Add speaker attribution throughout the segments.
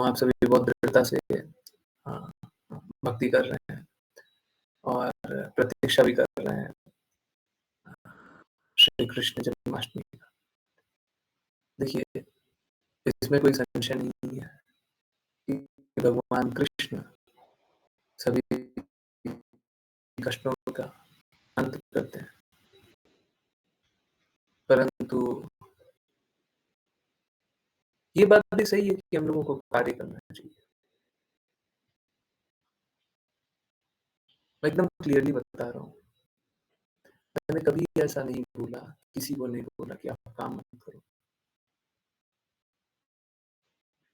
Speaker 1: हूँ आप सभी बहुत दृढ़ता से भक्ति कर रहे हैं और प्रतीक्षा भी कर रहे हैं श्री कृष्ण जन्माष्टमी का। देखिए, इसमें कोई संशय नहीं है कि भगवान कृष्ण सभी कष्टों का अंत करते हैं, परंतु ये बात भी सही है कि हम लोगों को कार्य करना चाहिए। मैं एकदम क्लियरली बता रहा हूँ, मैंने कभी ऐसा नहीं बोला, किसी को नहीं बोला कि आप काम मत करो।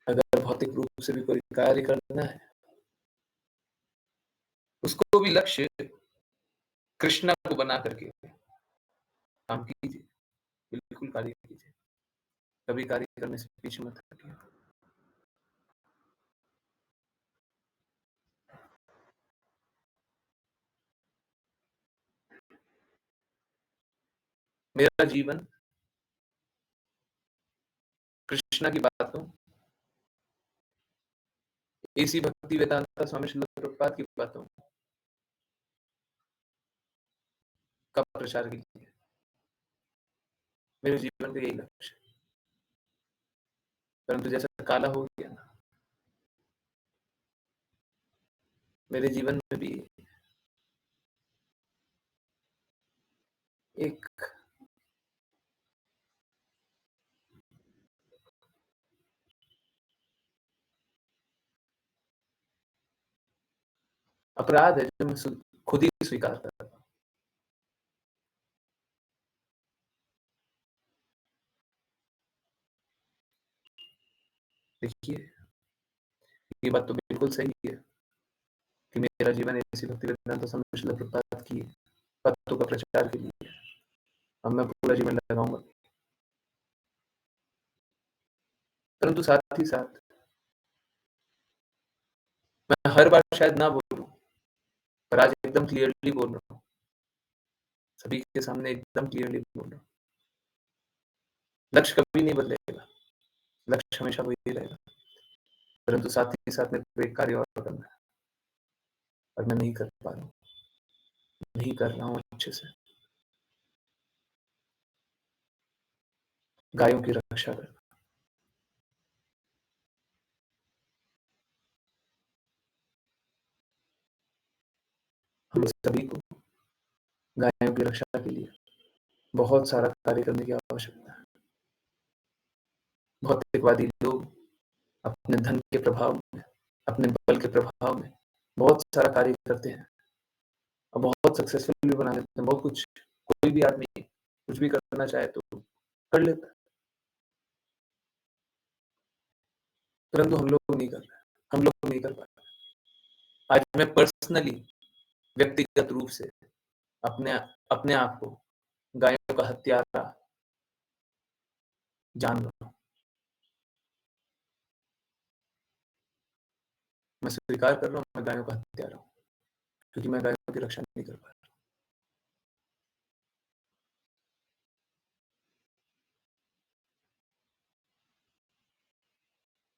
Speaker 1: अगर भौतिक रूप से भी कोई कार्य करना है, उसको भी लक्ष्य कृष्णा को बना करके काम कीजिए, बिल्कुल कार्य कीजिए, कभी कार्य करने से पीछे मत हटिए। मेरा जीवन कृष्णा की बातों, इसी भक्ति वेदांता स्वामी श्रील प्रभुपाद की बातों का प्रचार कीजिए। मेरे जीवन का यही लक्ष्य है। परंतु जैसा काला हो गया ना, मेरे जीवन में भी एक अपराध है जो मैं खुद ही स्वीकार करता हूँ। देखिए, ये बात तो बिल्कुल सही है कि मेरा जीवन ऐसी भक्ति वेदांता स्वामी श्रील प्रभुपाद की बातों का प्रचार के लिए है। अब मैं पूरा जीवन लगाऊंगा, परंतु साथ ही साथ मैं हर बार शायद ना बोलूं, पर आज एकदम क्लियरली बोल रहा हूँ, सभी के सामने एकदम क्लियरली बोल रहा हूँ। लक्ष्य कभी नहीं बदलेगा, लक्ष्य हमेशा वही रहेगा, परंतु साथ ही साथ मेरे को एक कार्य और करना है और मैं नहीं कर पा रहा हूँ, नहीं कर रहा हूँ अच्छे से। गायों की रक्षा करना। हम सभी को गायों की रक्षा के लिए बहुत सारा कार्य करने की आवश्यकता है। भौतिकवादी लोग अपने धन के प्रभाव में, अपने बल के प्रभाव में बहुत सारा कार्य करते हैं और बहुत सक्सेसफुल भी बना लेते हैं। बहुत कुछ, कोई भी आदमी कुछ भी करना चाहे तो कर लेता है, परंतु हम लोग नहीं कर रहे, हम लोग नहीं कर पा रहे। आज मैं पर्सनली, व्यक्तिगत रूप से अपने अपने आप को गायों का हत्यारा जान रहा हूँ। मैं स्वीकार कर रहा हूँ, मैं गायों का हत्यारा हूँ, क्योंकि मैं गायों की रक्षा नहीं कर पा रहा।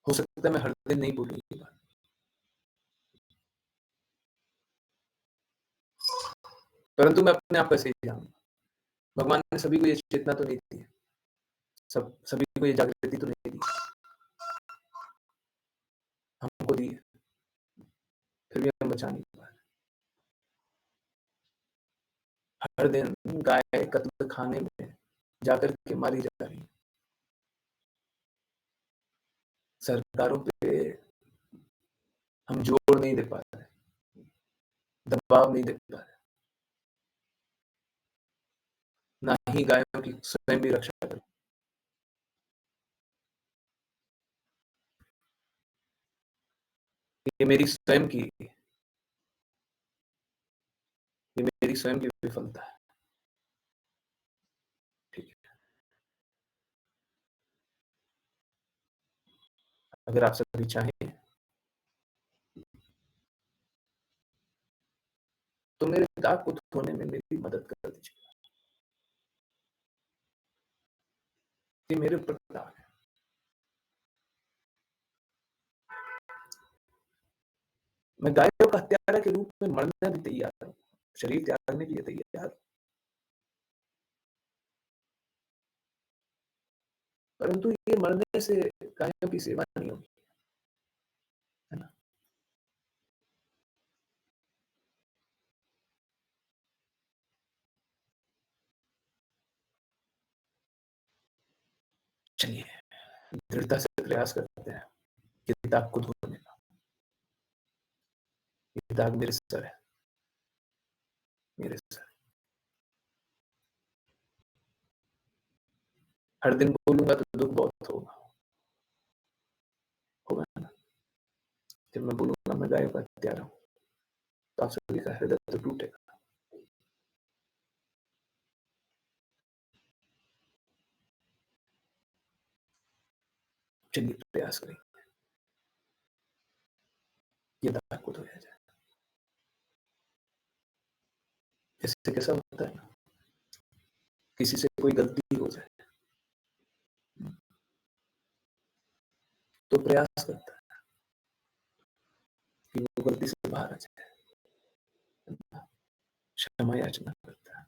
Speaker 1: हो सकता है मैं हर दिन नहीं बोलूँ ये बात, परंतु मैं अपने आप को ऐसे ही जानूंगा। भगवान ने सभी को ये चेतना तो नहीं दी है, सभी को ये जागृति तो नहीं दी, हमको दी है, फिर भी हम बचा नहीं पा रहे। हर दिन गाय कत्ल खाने में जाकर के मारी जा रही है। सरकारों पे हम जोर नहीं दे पा रहे, दबाव नहीं दे पा रहे, ना ही गायों की स्वयं भी रक्षा कर। ये मेरी स्वयं की, ये मेरी स्वयं की विफलता है। ठीक है, अगर आप सभी चाहें तो मेरे दाग को धोने में मेरी मदद कर दीजिए। ये मेरे ऊपर दाग है, मैं गायों का हत्यारा के रूप में मरने भी तैयार हूँ, शरीर त्यागने के लिए तैयार हूँ। परंतु ये मरने से गायों की सेवा नहीं होगी, है ना? चलिए, दृढ़ता से प्रयास करते हैं, ये दाग को धोने का। ये दाग मेरे सर है, मेरे सर। हर दिन बोलूँगा तो दुःख बहुत होगा, होगा ना? जब मैं बोलूँगा मैं गायों का हत्यारा हूँ, तो आप सभी का हृदय तो टूटेगा। चलिए प्रयास करें, ये दाग को धोया जाए। इससे कैसा होता है ना, किसी से कोई गलती हो जाए, तो प्रयास करता है कि वो गलती से बाहर आ जाए, क्षमा याचना करता है।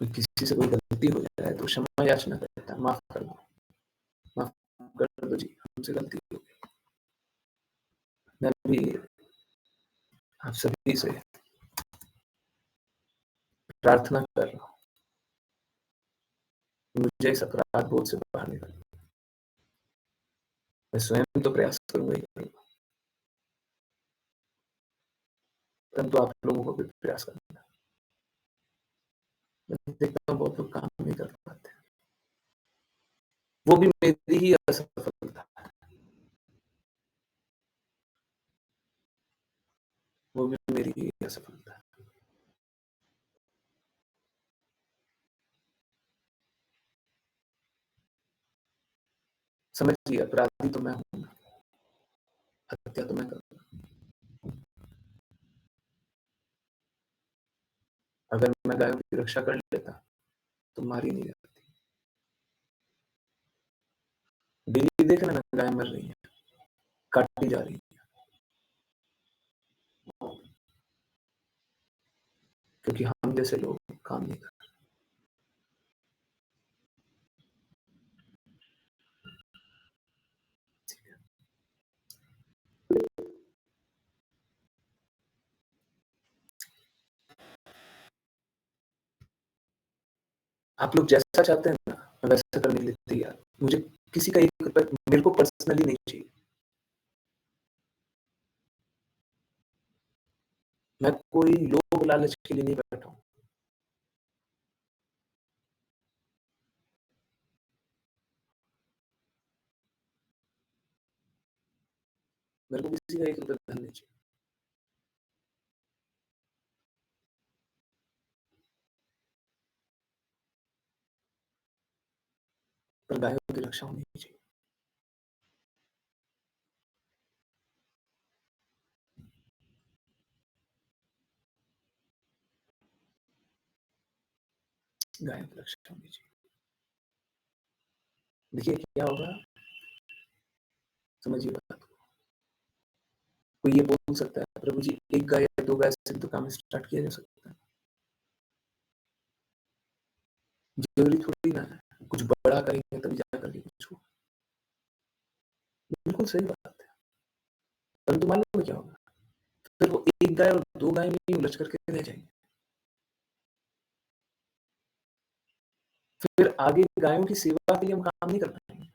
Speaker 1: कोई किसी से कोई गलती हो जाए तो क्षमा याचना करता है, माफ़ कर दो, माफ़ कर दो जी, हमसे गलती हो गई। मैं भी आप सभी से प्रार्थना कर रहा हूँ, मुझे इस अपराध बोध से बाहर निकालो। मैं स्वयं तो प्रयास करूँगा ही करूँगा, परंतु आप लोगों को भी प्रयास करना है। मैं देखता हूँ बहुत लोग काम नहीं कर पाते। वो भी मेरी ही असफलता है, वो भी मेरी ही असफलता है। समझिए अपराधी तो मैं हूँ ना, हत्या तो मैं करूँगा। अगर मैं गायों की रक्षा कर लेता, तो मारी नहीं जाती। डेली देख रहे हैं ना गाय मर रही हैं, काटी जा रही हैं, क्योंकि हम जैसे लोग काम नहीं कर रहे। आप लोग जैसा चाहते हैं ना, मैं वैसा करने के लिए तैयार हूँ। मुझे किसी का ₹1 मेरे को पर्सनली नहीं चाहिए। मैं कोई लोभ लालच के लिए नहीं बैठा हूँ। मेरे को किसी का ₹1 धन नहीं चाहिए। पर गायों की रक्षा होनी चाहिए। गायों की रक्षा होनी चाहिए। देखिए क्या होगा, समझिए बात को। कोई ये बोल सकता है, प्रभु जी 1 गाय या 2 गाय से भी तो काम स्टार्ट किया जा सकता है। ज़रूरी थोड़ी ना है, कुछ बड़ा करेंगे तभी जा कर के कुछ होगा। बिल्कुल सही बात है। परंतु मालूम है क्या होगा? फिर वो 1 गाय और 2 गाय में ही उलझ करके रह जाएँगे। फिर आगे गायों की सेवा के लिए हम काम नहीं कर पाएँगे।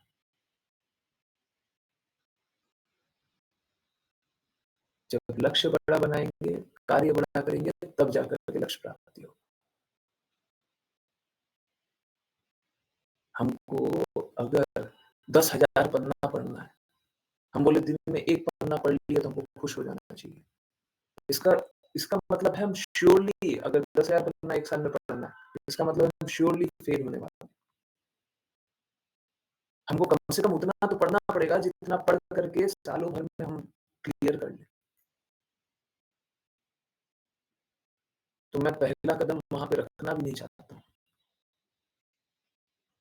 Speaker 1: जब लक्ष्य बड़ा बनाएँगे, कार्य बड़ा करेंगे, तब जाकर के लक्ष्य प्राप्ति होगा। हमको अगर 10,000 पन्ना पढ़ना है, हम बोले दिन में 1 पन्ना पढ़ लिया तो हमको खुश हो जाना चाहिए। इसका इसका मतलब है हम श्योरली अगर 10,000 पन्ना 1 साल में पढ़ना है, इसका मतलब है हम श्योरली फेल होने वाले हैं। हमको कम से कम उतना तो पढ़ना पड़ेगा जितना पढ़ कर के सालों भर में हम क्लियर कर लें। तो मैं पहला कदम वहाँ पे रखना भी नहीं चाहता हूँ।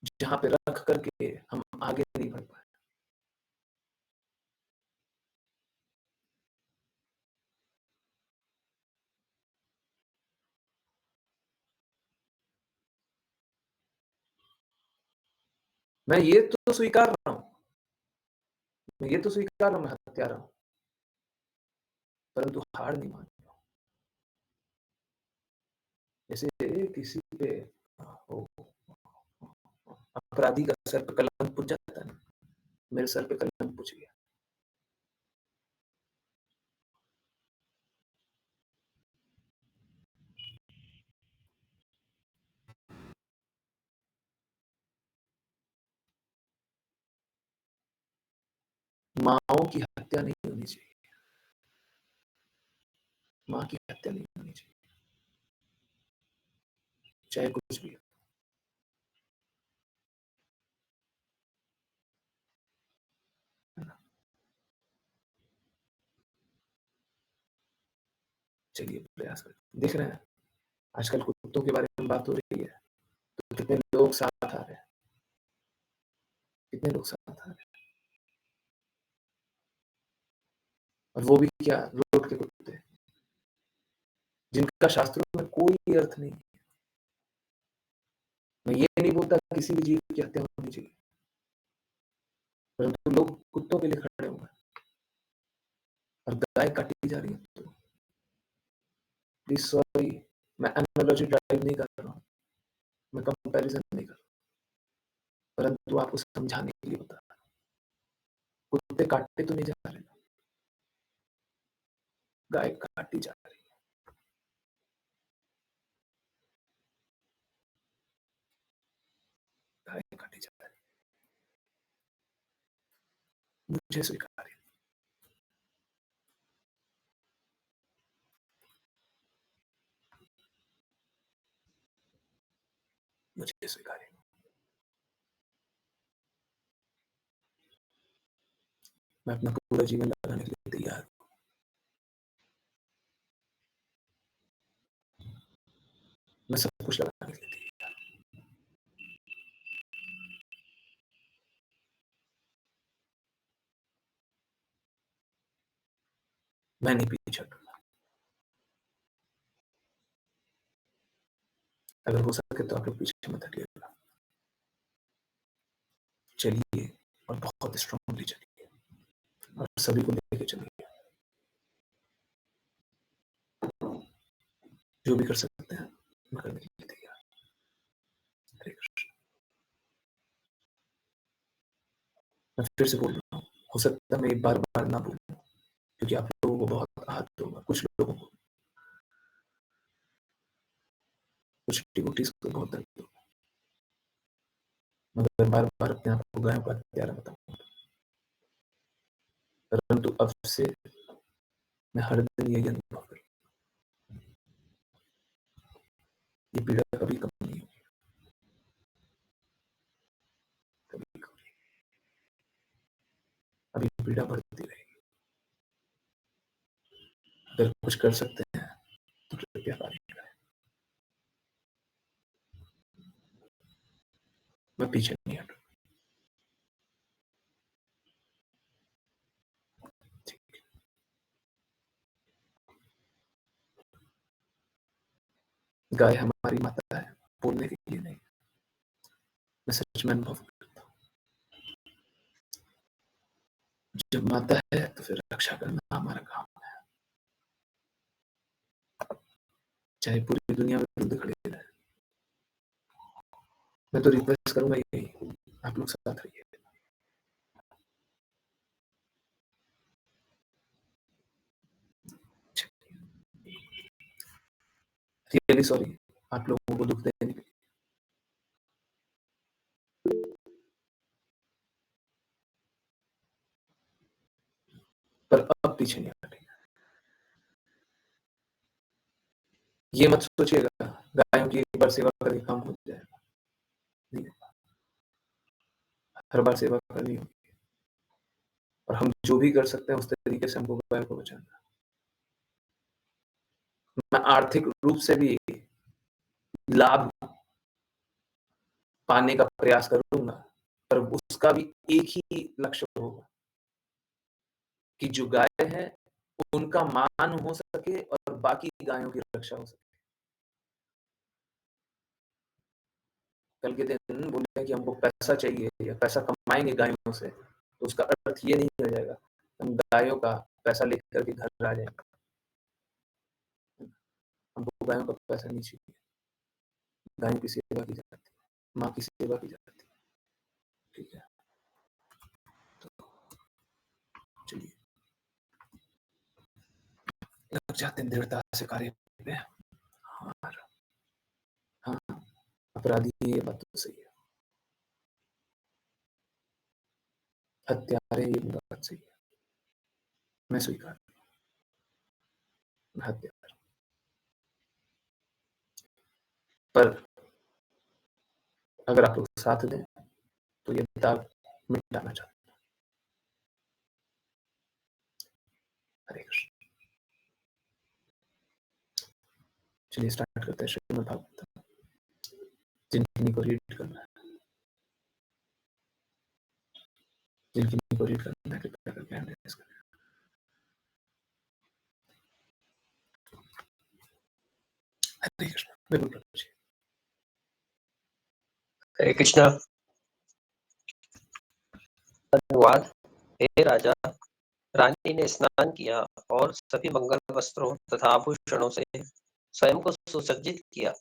Speaker 1: जहाँ पे रख कर के हम आगे नहीं बढ़ पाए। मैं ये तो स्वीकार रहा हूँ, मैं ये तो स्वीकार रहा हूँ मैं हत्यारा हूँ, परंतु हार नहीं मान रहा हूँ। जैसे किसी पे वो अपराधी का सर पे कलंक पुच जाता है ना, मेरे सर पे कलंक पुच गया। माँओं की हत्या नहीं होनी चाहिए, माँ की हत्या नहीं होनी चाहिए, चाहे कुछ भी हो। है ना? चलिए प्रयास करते हैं। देख रहे हैं, आजकल कुत्तों के बारे में बात हो रही है, तो कितने लोग साथ आ रहे हैं, कितने लोग साथ आ रहे हैं। और वो भी क्या, रोड के कुत्ते, जिनका शास्त्रों में कोई अर्थ नहीं है। मैं ये नहीं बोलता किसी भी जीव की हत्या होनी चाहिए, परंतु लोग कुत्तों के लिए खड़े हुए हैं और गाय काटी जा रही है। तो प्लीज सॉरी, मैं एनालॉजी ड्राइव नहीं कर रहा हूँ, मैं कंपैरिजन नहीं कर रहा हूँ, परंतु आपको समझाने के लिए बता रहा हूँ। कुत्ते काटे तो नहीं जा रहे, गाय काटी जा रही है, गाय काटी जा रही है, मुझे स्वीकार है, मुझे स्वीकार है। मैं अपना पूरा जीवन लगाने के लिए तैयार हूँ। मैं सब कुछ लगाने के लिए तैयार हूँ। मैं नहीं पीछे हटूंगा। अगर हो सके तो आप लोग पीछे मत हटिएगा, चलिए और बहुत स्ट्रांगली चलिए और सभी को लेके चलिए। जो भी कर सकते हैं मैं करने के लिए तैयार हूँ। हरे कृष्ण। मैं फिर से बोल रहा हूँ, हो सकता है मैं एक बार बार ना बोलूँ, क्योंकि आप लोगों को बहुत आहत होगा, कुछ लोगों को, कुछ डिवोटीज को बहुत दर्द होगा, मगर बार बार अपने आप को गायों का हत्यारा बताऊंगा। परंतु अब से मैं हर दिन यही अनुभव करूँ, ये पीड़ा कभी कम नहीं होगी, कभी कभी अभी पीड़ा बढ़ती रहेगी। अगर कुछ कर सकते हैं तो कृपया कार्य करें। मैं पीछे नहीं हटूँ। ठीक, गाय हमारी माता है, बोलने के लिए नहीं, मैं सच में अनुभव करता हूँ। जब माता है तो फिर रक्षा करना हमारा काम है, चाहे पूरी दुनिया में विरुद्ध खड़े रहे। मैं तो रिक्वेस्ट करूंगा यही, आप लोग साथ रहिए। रियली सॉरी आप लोगों को दुख देने के लिए, पर अब पीछे नहीं हटेंगे। ये मत सोचिएगा गायों की एक बार सेवा करके काम हो जाएगा, नहीं, हर बार सेवा करनी होगी और हम जो भी कर सकते हैं उस तरीके से हमको गायों को बचाना। मैं आर्थिक रूप से भी लाभ पाने का प्रयास करूँगा, पर उसका भी एक ही लक्ष्य होगा कि जो गाय है, उनका मान हो सके और बाकी गायों की रक्षा हो सके। कल के दिन बोले कि हमको पैसा चाहिए या पैसा कमाएँगे गायों से, तो उसका अर्थ ये नहीं हो जाएगा, हम गायों का पैसा लेकर के घर आ जाएँगे। हमको गायों का पैसा नहीं चाहिए। गायों की सेवा की जाती है, माँ की सेवा की जाती है, ठीक है? तो चलिए, लग जाते हैं दृढ़ता से कार्य पे और हाँ, अपराधी ये बात तो सही है। हत्यारे ये भी बात सही है। मैं स्वीकार हत्यारा। पर अगर आप लोग साथ दें, तो ये दाग मिटाना चाहता हूँ। हरे कृष्ण। चलिए स्टार्ट करते हैं श्रीमद् भागवत। जिन को रीड करना है, जिन को रीड करना है, कृपया करके हैंड रेज़ करें। हरे कृष्ण। बिल्कुल प्रभु जी।
Speaker 2: हरे कृष्णा। अनुवाद। हे राजा, रानी ने स्नान किया और सभी मंगल वस्त्रों तथा आभूषणों से स्वयं को सुसज्जित किया।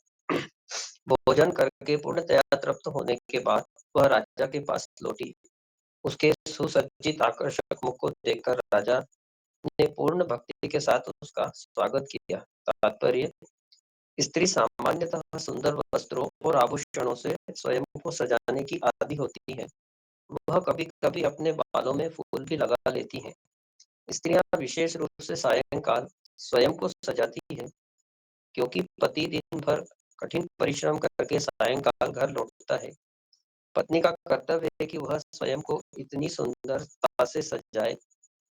Speaker 2: भोजन करके पूर्णतया तृप्त होने के बाद वह राजा के पास लौटी। उसके सुसज्जित आकर्षक मुख को देखकर राजा ने पूर्ण भक्ति के साथ उसका स्वागत किया। तात्पर्य: स्त्री सामान्यतः सुंदर वस्त्रों और आभूषणों से स्वयं को सजाने की आदी होती है। वह कभी-कभी अपने बालों में फूल भी लगा लेती हैं। स्त्रियां विशेष रूप से सायंकाल स्वयं को सजाती हैं, क्योंकि पति दिन भर कठिन परिश्रम करके सायंकाल घर लौटता है। पत्नी का कर्तव्य है कि वह स्वयं को इतनी सुंदरता से सजाए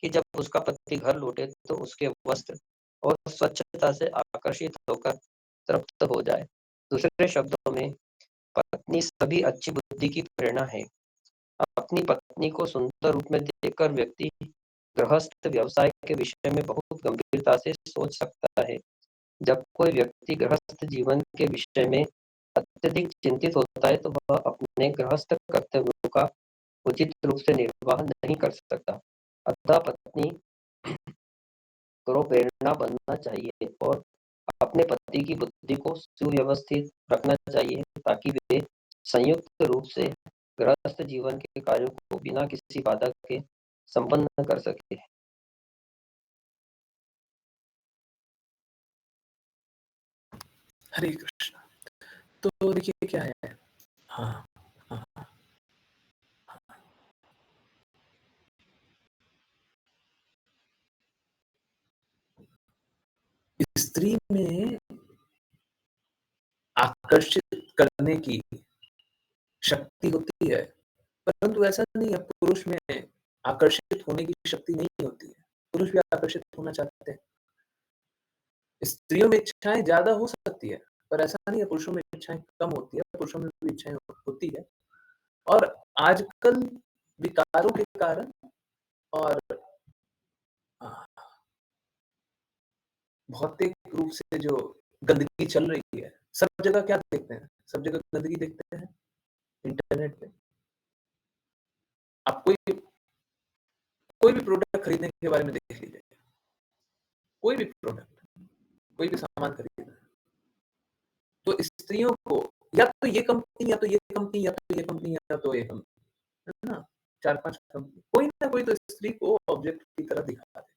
Speaker 2: कि जब उसका पति घर लौटे तो उसके वस्त्र और स्वच्छता से आकर्षित होकर तृप्त हो जाए। दूसरे शब्दों में, पत्नी सभी अच्छी बुद्धि की प्रेरणा है। अपनी पत्नी को सुंदर रूप में देखकर व्यक्ति गृहस्थ व्यवसाय के विषय में बहुत गंभीरता से सोच सकता है। जब कोई व्यक्ति गृहस्थ जीवन के विषय में अत्यधिक चिंतित होता है तो वह अपने गृहस्थ कर्तव्यों का उचित रूप से निर्वाह नहीं कर सकता। अतः पत्नी को प्रेरणा बनना चाहिए और अपने पति की बुद्धि को सुव्यवस्थित रखना चाहिए, ताकि वे संयुक्त रूप से गृहस्थ जीवन के कार्यों को बिना किसी बाधा के संपन्न कर सके।
Speaker 1: हरे कृष्ण। तो देखिए क्या है, हाँ, हाँ, स्त्री में आकर्षित करने की शक्ति होती है, परंतु ऐसा नहीं है पुरुष में आकर्षित होने की शक्ति नहीं होती है। पुरुष भी आकर्षित होना चाहते हैं। स्त्रियों में इच्छाएँ ज़्यादा हो सकती है, पर ऐसा नहीं है पुरुषों में इच्छाएँ कम होती है, पुरुषों में भी इच्छाएँ होती है। और आजकल विकारों के कारण और अ, भौतिक रूप से जो गंदगी चल रही है, सब जगह क्या देखते हैं? सब जगह गंदगी देखते हैं, इंटरनेट पे। आप कोई भी प्रोडक्ट खरीदने के बारे में देख लीजिए, कोई भी प्रोडक्ट, कोई भी सामान खरीदना है, तो स्त्रियों को या तो ये कंपनी या तो ये कंपनी या तो ये कंपनी या तो ये कंपनी, है ना? 4-5 कंपनी, कोई ना कोई तो स्त्री को ऑब्जेक्ट की तरह दिखा देगा,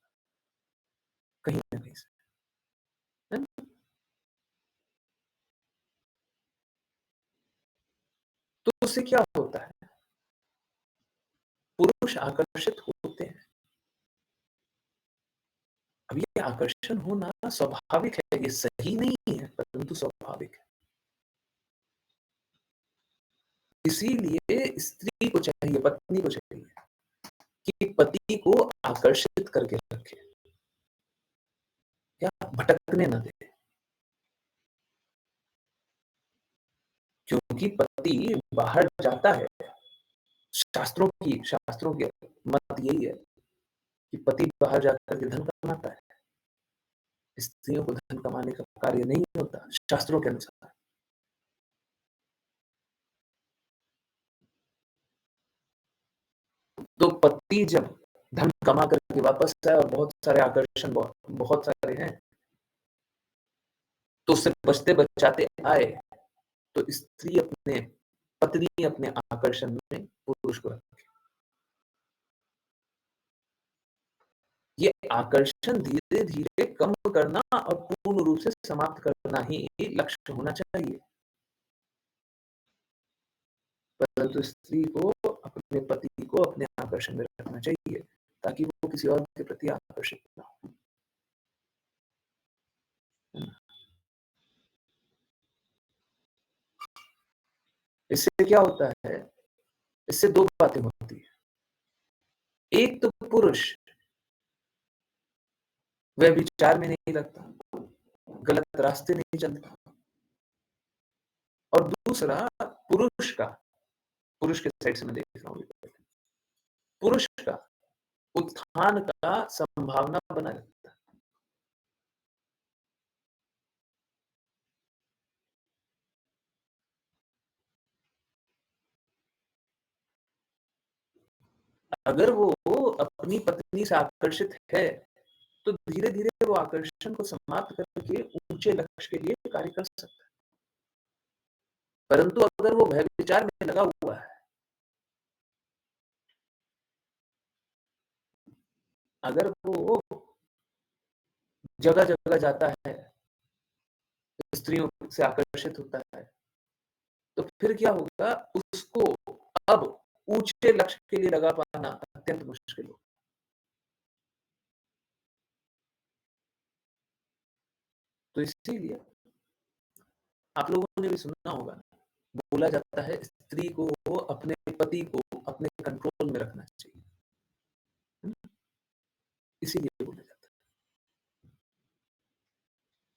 Speaker 1: कहीं न कहीं से, है ना? तो उससे क्या होता है? पुरुष आकर्षित होते हैं। अब ये आकर्षण होना स्वाभाविक है, ये सही नहीं है, परंतु स्वाभाविक है। इसीलिए स्त्री को चाहिए, पत्नी को चाहिए कि पति को आकर्षित करके रखे, या भटकने ना दे। क्योंकि पति बाहर जाता है, शास्त्रों की मत यही है कि पति बाहर जाकर के धन कमाता है। स्त्रियों को धन कमाने का कार्य नहीं होता शास्त्रों के अनुसार। तो पति जब धन कमा करके वापस आए और बहुत सारे आकर्षण बहुत सारे हैं, तो उससे बचते बचाते आए, तो पत्नी अपने आकर्षण में पुरुष को रखे। ये आकर्षण धीरे-धीरे कम करना और पूर्ण रूप से समाप्त करना ही लक्ष्य होना चाहिए। परंतु स्त्री को अपने पति को अपने आकर्षण में रखना चाहिए, ताकि वो किसी और के प्रति आकर्षित ना हो। है ना? इससे क्या होता है? इससे 2 बातें होती हैं। एक तो पुरुष व्यभिचार में नहीं लगता, गलत रास्ते नहीं चलता, और दूसरा पुरुष के साइड से मैं देख रहा हूँ, पुरुष का उत्थान का संभावना बना रहता है। अगर वो अपनी पत्नी से आकर्षित है, तो धीरे-धीरे वो आकर्षण को समाप्त करके ऊँचे लक्ष्य के लिए कार्य कर सकता है। परंतु अगर वो व्यभिचार में लगा हुआ है, अगर वो जगह-जगह जाता है, स्त्रियों से आकर्षित होता है, तो फिर क्या होगा? उसको अब ऊँचे लक्ष्य के लिए लगा पाना अत्यंत मुश्किल होगा। तो इसीलिए आप लोगों ने भी सुना होगा, बोला जाता है स्त्री को अपने पति को अपने कंट्रोल में रखना चाहिए। है ना? इसीलिए बोला जाता है,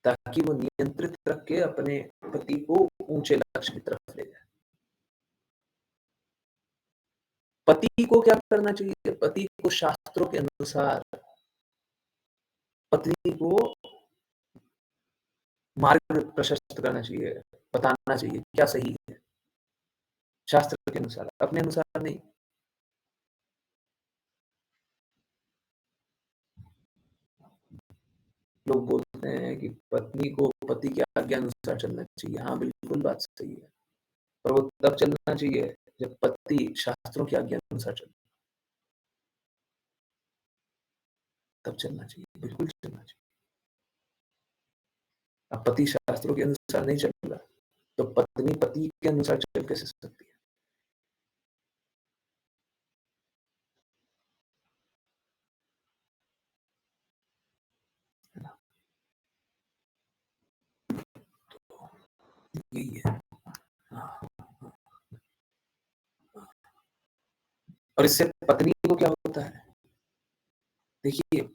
Speaker 1: ताकि वो नियंत्रित रख के अपने पति को ऊँचे लक्ष्य की तरफ ले जाए। पति को क्या करना चाहिए? पति को शास्त्रों के अनुसार पत्नी को मार्ग प्रशस्त करना चाहिए, बताना चाहिए क्या सही है, शास्त्र के अनुसार, अपने अनुसार नहीं। लोग बोलते हैं कि पत्नी को पति की आज्ञा अनुसार चलना चाहिए। हाँ, बिल्कुल बात सही है। पर वो तब चलना चाहिए जब पति शास्त्रों की आज्ञा अनुसार चले, तब चलना चाहिए, बिल्कुल चलना चाहिए। अब पति शास्त्रों के अनुसार नहीं चल रहा, तो पत्नी पति के अनुसार चल कैसे सकती है? है ना? यही है। हाँ, और इससे पत्नी को क्या होता है? देखिए,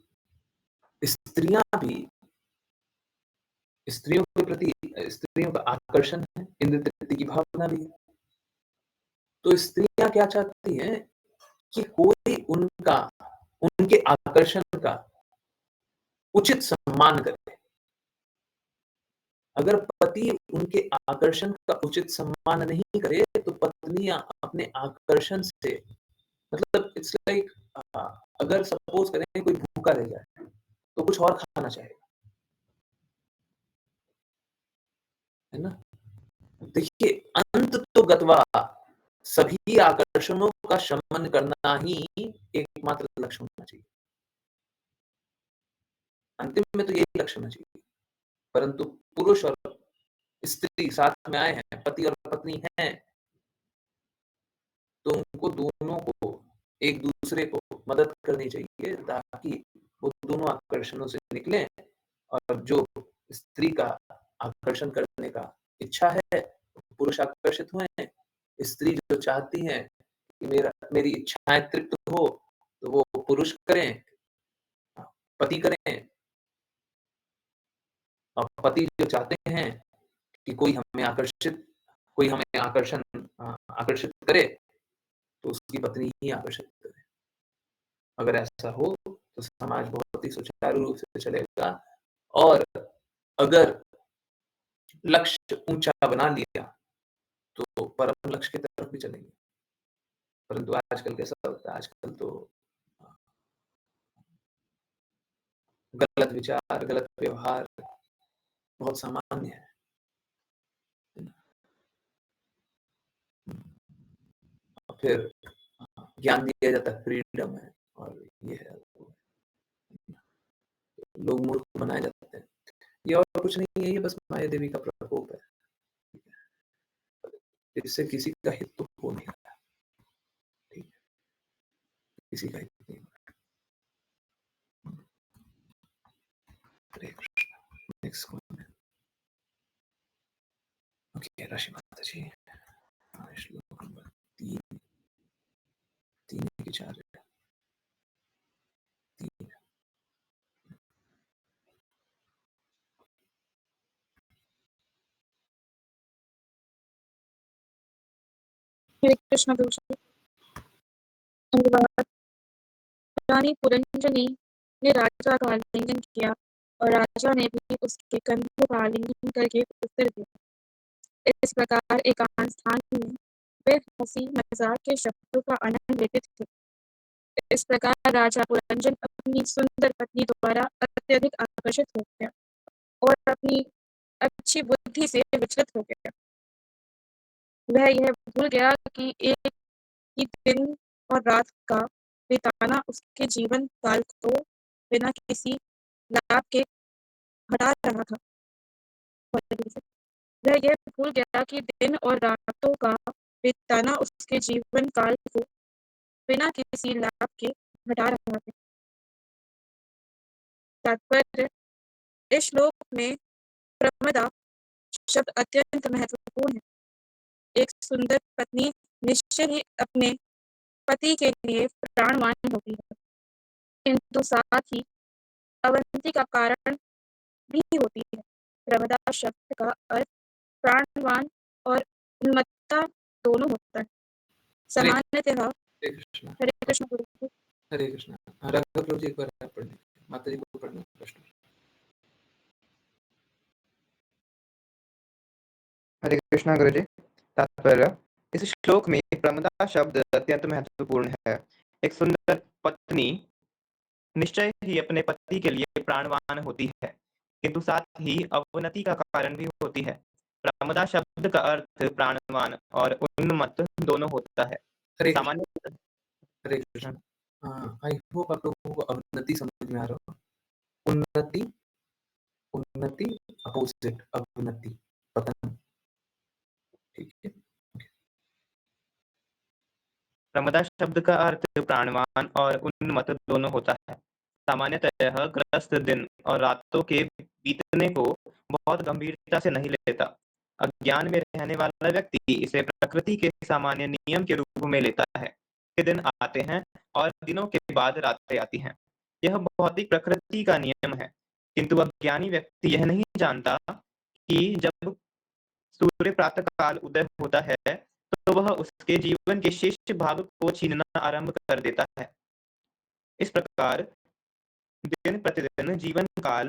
Speaker 1: स्त्रियाँ भी स्त्रियों का आकर्षण है, इंद्र तृप्ति की भावना भी है। तो स्त्रियाँ क्या चाहती हैं कि कोई उनके आकर्षण का उचित सम्मान करे। अगर पति उनके आकर्षण का उचित सम्मान नहीं करे, तो पत्नियाँ अपने आकर्षण से, मतलब इट्स लाइक, अगर सपोज़ करें कोई भूखा रह जाए, तो कुछ और खाना चाहेगा, है ना? देखिए, अंत तो गत्वा सभी आकर्षणों का शमन करना ही एकमात्र लक्ष्य होना चाहिए। अंतिम में तो यही लक्ष्य होना चाहिए। परंतु पुरुष और स्त्री साथ में आए हैं, पति और पत्नी हैं, तो उनको दोनों को एक-दूसरे को मदद करनी चाहिए, ताकि वो दोनों आकर्षणों से निकलें, और जो स्त्री का आकर्षण करने का इच्छा है, पुरुष आकर्षित हुए, स्त्री जो चाहती हैं कि मेरी इच्छाएँ तृप्त हो, तो वो पुरुष करें, पति करें, और पति जो चाहते हैं कि कोई हमें आकर्षित कोई हमें आकर्षित करे, तो उसकी पत्नी ही आकर्षित करे। अगर ऐसा हो, तो समाज बहुत ही सुचारू रूप से चलेगा और अगर लक्ष्य ऊँचा बना लिया, तो परम लक्ष्य की तरफ भी चलेंगे। परंतु आजकल कैसा होता है, आजकल तो अ, गलत विचार, गलत व्यवहार बहुत सामान्य है। है ना? और फिर ज्ञान दिया जाता है, फ्रीडम है और ये है, वो है। लोग मूर्ख बनाए जाते हैं। ये और कुछ नहीं है, ये बस माया देवी का प्रकोप है। इससे किसी का हित तो हो नहीं रहा है, ठीक है? किसी का हित नहीं हो रहा। हरे कृष्ण। नेक्स्ट कौन है? ओके, राशि माता जी। श्लोक नंबर 3, 3 की 4 है। 3
Speaker 3: हरे कृष्ण गुरु जी। धन्यवाद। रानी पुरंजनी ने राजा का आलिंगन किया और राजा ने भी उसके कंधों का आलिंगन करके उत्तर दिया। इस प्रकार एकांत स्थान में वे हंसी मजाक के शब्दों का आनंद लेते थे। इस प्रकार राजा पुरंजन अपनी सुंदर पत्नी द्वारा अत्यधिक आकर्षित हो गया और अपनी अच्छी बुद्धि से विचलित हो गया। वह यह भूल गया कि एक ही दिन और रात का बिताना उसके जीवन काल को बिना किसी लाभ के घटा रहा था। वह यह भूल गया कि दिन और रातों का बिताना उसके जीवन काल को बिना किसी लाभ के घटा रहा था। तात्पर्य: इस श्लोक में प्रमदा शब्द अत्यंत महत्वपूर्ण है। एक सुंदर पत्नी निश्चय ही अपने पति के लिए प्राणवान होती है, किंतु साथ ही अवनति का कारण भी होती है। प्रमदा शब्द का अर्थ प्राणवान और उन्मत्ता दोनों होता है।
Speaker 1: हरे
Speaker 3: सामान्यतः
Speaker 1: हरे कृष्ण।
Speaker 3: हरे कृष्ण गुरु जी।
Speaker 1: हरे कृष्ण। राघव जी एक बार आप पढ़ लीजिए। माता जी को पढ़ना प्रश्न।
Speaker 4: हरे कृष्णा गुरु जी। तात्पर्य: इस श्लोक में प्रमदा शब्द अत्यंत महत्वपूर्ण है। एक सुंदर पत्नी निश्चय ही अपने पति के लिए प्राणवान होती है, किंतु साथ ही अवनति का कारण भी होती है। प्रमदा शब्द का अर्थ प्राणवान और उन्मत्त दोनों होता है।
Speaker 1: हरे कृष्ण।
Speaker 4: सामान्य
Speaker 1: हरे कृष्ण। आई होप आप लोगों को अवनति समझ में आ रहा हो। उन्नति, उन्नति अपोजिट अवनति, पतन। ठीक है।
Speaker 4: प्रमदा शब्द का अर्थ प्राणवान और उन्मत्त दोनों होता है। सामान्यतः ग्रस्त दिन और रातों के बीतने को बहुत गंभीरता से नहीं लेता। अज्ञान में रहने वाला व्यक्ति इसे प्रकृति के सामान्य नियम के रूप में लेता है कि दिन आते हैं और दिनों के बाद रातें आती हैं। यह भौतिक प्रकृति का नियम है, किंतु अज्ञानी व्यक्ति यह नहीं जानता कि जब सूर्य प्रातः काल उदय होता है, तो वह उसके जीवन के शेष भाग को छीनना आरंभ कर देता है। इस प्रकार दिन प्रतिदिन जीवन काल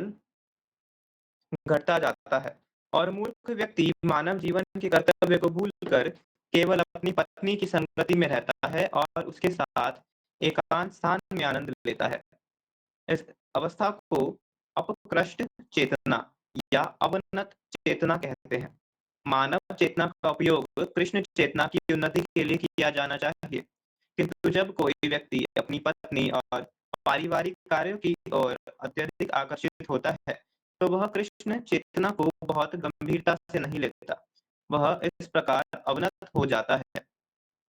Speaker 4: घटता जाता है और मूर्ख व्यक्ति मानव जीवन के कर्तव्य को भूलकर केवल अपनी पत्नी की संगति में रहता है और उसके साथ एकांत स्थान में आनंद लेता है। इस अवस्था को अपकृष्ट चेतना या अवनत चेतना कहते हैं। मानव चेतना का उपयोग कृष्ण चेतना की उन्नति के लिए किया जाना चाहिए, किंतु जब कोई व्यक्ति अपनी पत्नी और पारिवारिक कार्यों की ओर अत्यधिक आकर्षित होता है, तो वह कृष्ण चेतना को बहुत गंभीरता से नहीं लेता। वह इस प्रकार अवनत हो जाता है,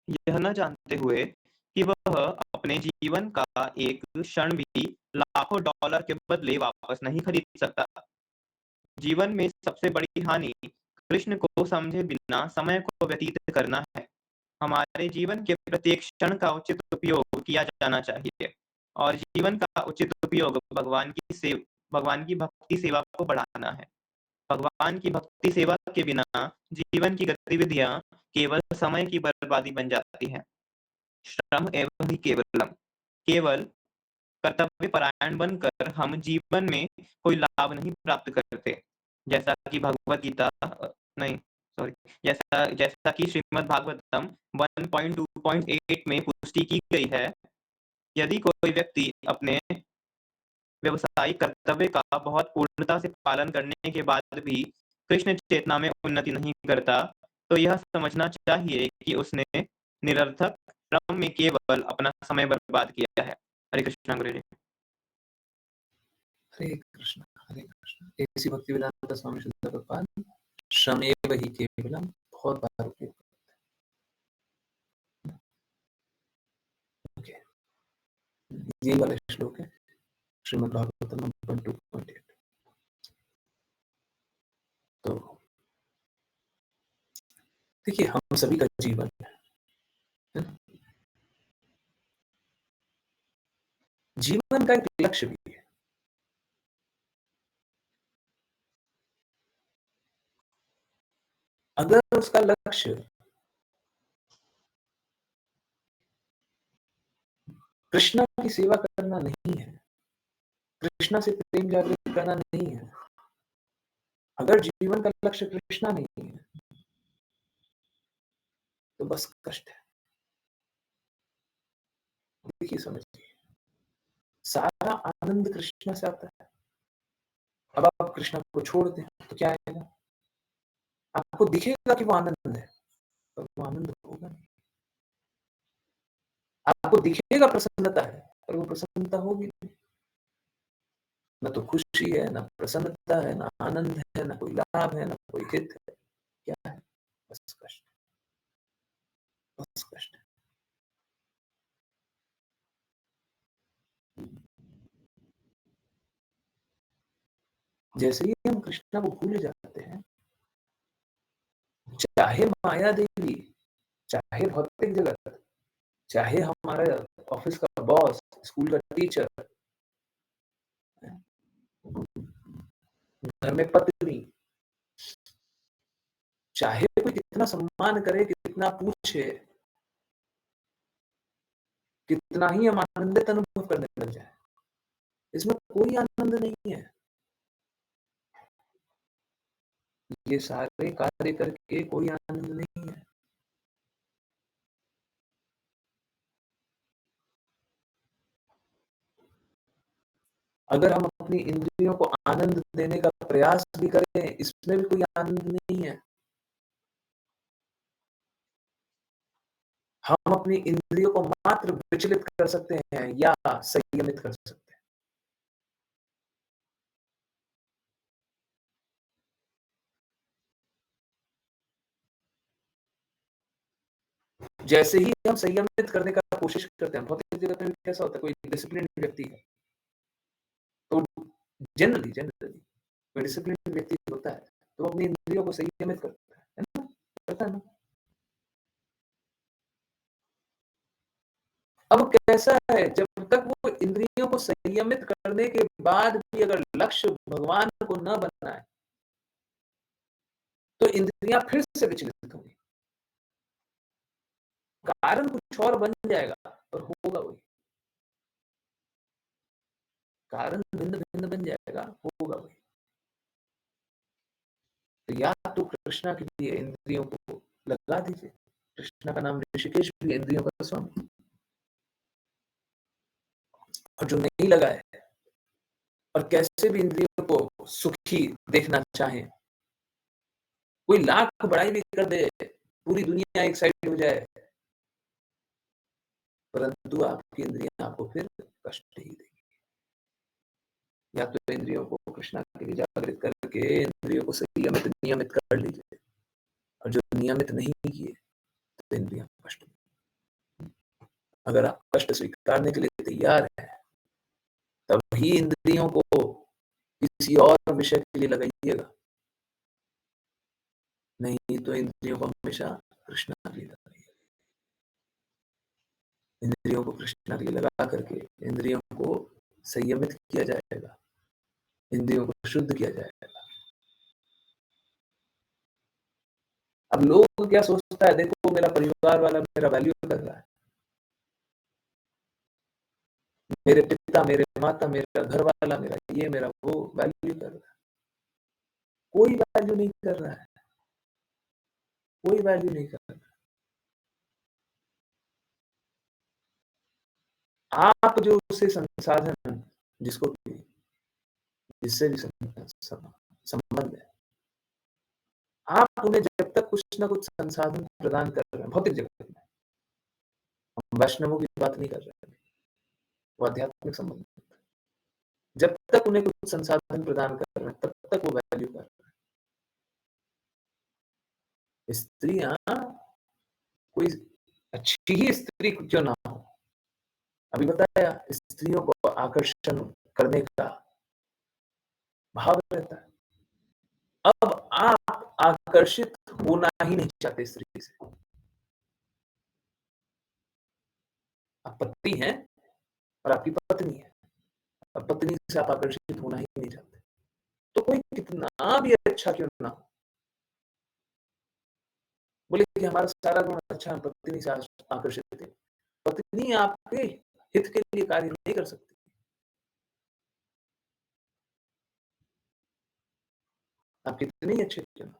Speaker 4: यह न जानते हुए कि वह अपने जीवन का एक क्षण भी लाखों डॉलर के बदले वापस नहीं खरीद सकता। जीवन में सबसे बड़ी हानि कृष्ण को समझे बिना समय को व्यतीत करना है। हमारे जीवन के प्रत्येक क्षण का उचित उपयोग किया जाना चाहिए और जीवन का उचित उपयोग भगवान की भक्ति सेवा को बढ़ाना है। भगवान की भक्ति सेवा के बिना जीवन की गतिविधियां केवल समय की बर्बादी बन जाती हैं। श्रम एवं ही केवलम, केवल कर्तव्य परायण बनकर हम जीवन में कोई लाभ नहीं प्राप्त करते। जैसा कि भगवत गीता नहीं सॉरी जैसा जैसा कि श्रीमद् भागवतम 1.2.8 में पुष्टि की गई है, यदि कोई व्यक्ति अपने व्यवसायिक कर्तव्य का बहुत पूर्णता से पालन करने के बाद भी कृष्ण चेतना में उन्नति नहीं करता, तो यह समझना चाहिए कि उसने निरर्थक श्रम में केवल अपना समय बर्बाद किया है। हरे कृष्ण गुरुजी।
Speaker 1: हरे कृष्ण हरे कृष्ण। ऐसी भक्ति वेदांत स्वामी शुद्ध प्रभुपाद श्रमेव ही केवलम बहुत बार उपयोग करते हैं। ओके, ये वाला श्लोक है श्रीमद् भागवतम 1.2.8। तो देखिए, हम सभी का जीवन है ना? जीवन का एक लक्ष्य भी है। अगर उसका लक्ष्य कृष्णा की सेवा करना नहीं है, कृष्णा से प्रेम जागृत करना नहीं है, अगर जीवन का लक्ष्य कृष्णा नहीं है, तो बस कष्ट है। देखिए, समझिए, सारा आनंद कृष्णा से आता है। अब आप कृष्णा को छोड़ दें तो क्या आएगा? आपको दिखेगा कि वो आनंद है, पर वो आनंद होगा नहीं। आपको दिखेगा प्रसन्नता है, पर वो प्रसन्नता होगी नहीं। न तो खुशी है, न प्रसन्नता है, न आनंद है, न कोई लाभ है, न कोई हित है। क्या है? बस कष्ट, बस कष्ट। जैसे ही हम कृष्णा को भूल जाते हैं, चाहे माया देवी, चाहे भौतिक जगत, चाहे हमारा ऑफिस का बॉस, स्कूल का टीचर, घर में पत्नी, चाहे कोई कितना सम्मान करे, कितना पूछे, कितना ही हम आनंदित अनुभव करने लग जाए, इसमें कोई आनंद नहीं है। ये सारे कार्य करके कोई आनंद नहीं है। अगर हम अपनी इंद्रियों को आनंद देने का प्रयास भी करें, इसमें भी कोई आनंद नहीं है। हम अपनी इंद्रियों को मात्र विचलित कर सकते हैं या संयमित कर सकते हैं। जैसे ही हम संयमित करने का कोशिश करते हैं, भौतिक जगत में कैसा होता है, कोई डिसिप्लिन व्यक्ति है तो जनरली कोई डिसिप्लिन व्यक्ति होता है तो अपनी इंद्रियों को संयमित करता है ना? करता है ना? अब कैसा है, जब तक वो इंद्रियों को संयमित करने के बाद भी अगर लक्ष्य भगवान को न बनाए, तो इंद्रियां फिर से विचलित होंगी। कारण कुछ और बन जाएगा, पर होगा वही। कारण भिन्न भिन्न बन जाएगा, होगा वही। तो या तो कृष्णा के लिए इंद्रियों को लगा दीजिए। कृष्णा का नाम ऋषिकेश भी इंद्रियों का स्वामी। और जो नहीं लगा है और कैसे भी इंद्रियों को सुखी देखना चाहे, कोई लाख बड़ाई भी कर दे, पूरी दुनिया एक साइड हो जाए, परंतु आपकी इंद्रियां आपको फिर कष्ट ही देगी। या तो इंद्रियों को कृष्णा के लिए जागृत करके इंद्रियों को संयमित नियमित कर लीजिए, और जो नियमित नहीं किए तो इंद्रियां कष्ट। अगर आप कष्ट स्वीकारने के लिए तैयार हैं, तभी इंद्रियों को किसी और विषय के लिए लगाइएगा, नहीं तो इंद्रियों को हमेशा कृष्णा के लिए लगाइएगा। इंद्रियों को कृष्णा के लिए लगा करके इंद्रियों को संयमित किया जाएगा, इंद्रियों को शुद्ध किया जाएगा, अब लोग क्या सोचता है, देखो मेरा परिवार वाला मेरा वैल्यू कर रहा है, मेरे पिता, मेरे माता, मेरा घर वाला, मेरा ये मेरा वो वैल्यू कर रहा है। कोई वैल्यू नहीं कर रहा है, कोई वैल्यू नहीं कर रहा। आप जो उससे संसाधन, जिसको भी, जिससे भी संबंध है, आप उन्हें जब तक कुछ ना कुछ संसाधन प्रदान कर रहे हैं भौतिक जगत में, हम वैष्णवों की बात नहीं कर रहे हैं, वो आध्यात्मिक संबंध, जब तक उन्हें कुछ संसाधन प्रदान कर रहे हैं तब तक वो वैल्यू कर रहे हैं। स्त्रियां, कोई अच्छी ही स्त्री क्यों ना हो, अभी बताया स्त्रियों को आकर्षण करने का भाव रहता है। अब आप आकर्षित होना ही नहीं चाहते स्त्री से, आप पति हैं और आपकी पत्नी है, और पत्नी से आप आकर्षित होना ही नहीं चाहते, तो कोई कितना भी अच्छा क्यों ना हो, बोले कि हमारा सारा गुण अच्छा है, पत्नी से आकर्षित है, पत्नी आपके हित के लिए कार्य नहीं कर सकती। आप कितने ही अच्छे क्यों ना,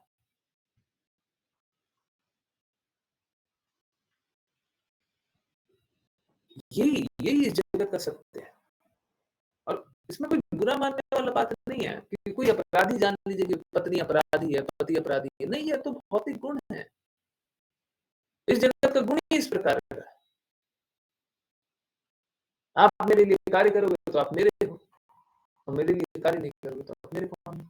Speaker 1: यही इस जगत का सत्य है। और इसमें कोई बुरा मानने वाला बात नहीं है कि कोई अपराधी जान लीजिए कि पत्नी अपराधी है, पति अपराधी है, नहीं, है तो भौतिक गुण है, इस जगत का गुण ही इस प्रकार का है। आप मेरे लिए कार्य करोगे तो आप मेरे हो, और मेरे लिए कार्य नहीं करोगे तो आप मेरे कौन हो।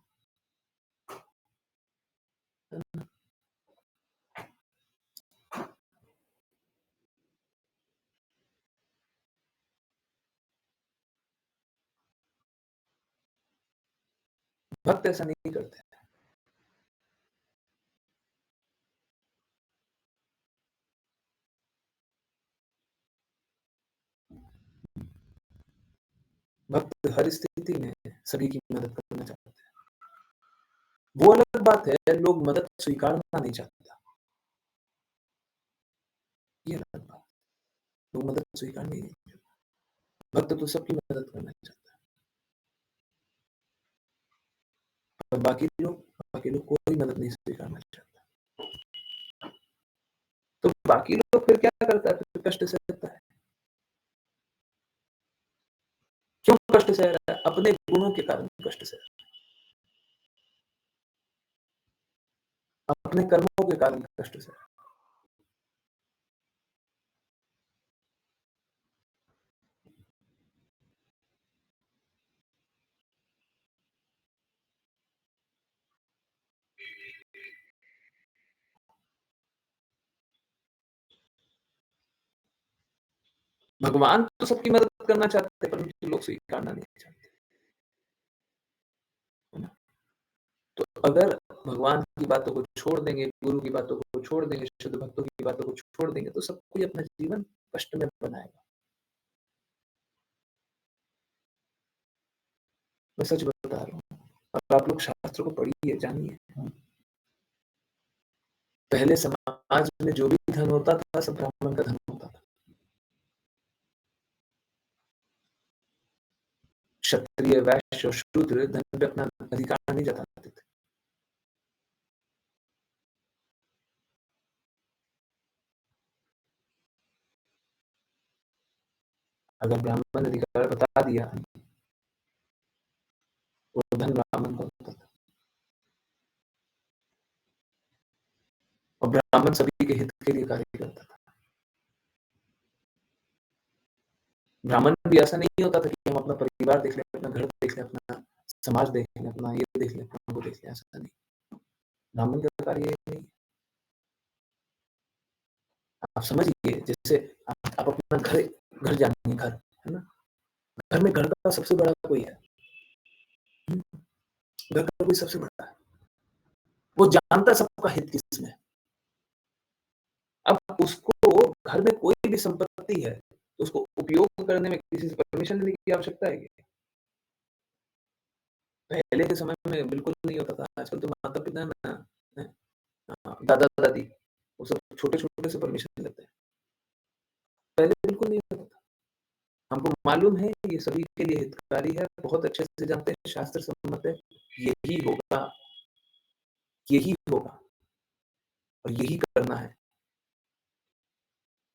Speaker 1: भक्त ऐसा नहीं करते। भक्त हर स्थिति में सभी की मदद करना चाहते हैं। वो अलग बात है, लोग मदद स्वीकारना नहीं चाहता, ये अलग बात, लोग मदद स्वीकार नहीं चाहते। भक्त तो सबकी मदद करना चाहता है, और बाकी लोग कोई मदद नहीं स्वीकारना चाहता। तो बाकी लोग फिर क्या करता है, फिर कष्ट सहता है। क्यों कष्ट सह रहा है? अपने गुणों के कारण कष्ट सह रहा है, अपने कर्मों के कारण कष्ट सह रहा है। भगवान तो सबकी मदद करना चाहते हैं, परंतु लोग स्वीकारना नहीं चाहते, है ना? तो अगर भगवान की बातों को छोड़ देंगे, गुरु की बातों को छोड़ देंगे, शुद्ध भक्तों की बातों को छोड़ देंगे, तो सब कोई अपना जीवन कष्ट में बनाएगा। मैं सच बता रहा हूँ, और आप लोग शास्त्र को पढ़िए, जानिए। पहले समाज में जो भी धन होता था, सब ब्राह्मण का धन होता था। क्षत्रिय, वैश्य और शूद्र धन पे अपना अधिकार नहीं जताते थे। अगर ब्राह्मण अधिकार बता दिया, वो धन ब्राह्मण का होता था, और ब्राह्मण सभी के हित के लिए कार्य करता था। ब्राह्मण भी ऐसा नहीं होता था कि हम अपना परिवार देख लें, अपना घर देख लें, अपना समाज देख लें, अपना ये देख लें, अपना वो देख लें, ऐसा नहीं। ब्राह्मण का कार्य ये नहीं। आप समझिए, जैसे आप अपना घर जानिए, घर, है ना? घर में घर का सबसे बड़ा कोई है, घर का कोई सबसे बड़ा है, वो जानता सबका हित किसमें। अब उसको घर में कोई भी संपत्ति है, तो उसको उपयोग करने में किसी से परमिशन लेने की आवश्यकता है क्या? पहले के समय में बिल्कुल नहीं होता था, आजकल तो माता-पिता ना दादा-दादी वो सब छोटे-छोटे से परमिशन लेते हैं। पहले बिल्कुल नहीं होता था। हमको मालूम है ये सभी के लिए हितकारी है, बहुत अच्छे से जानते हैं, शास्त्र सम्मत है, यही होगा, यही होगा और यही करना है।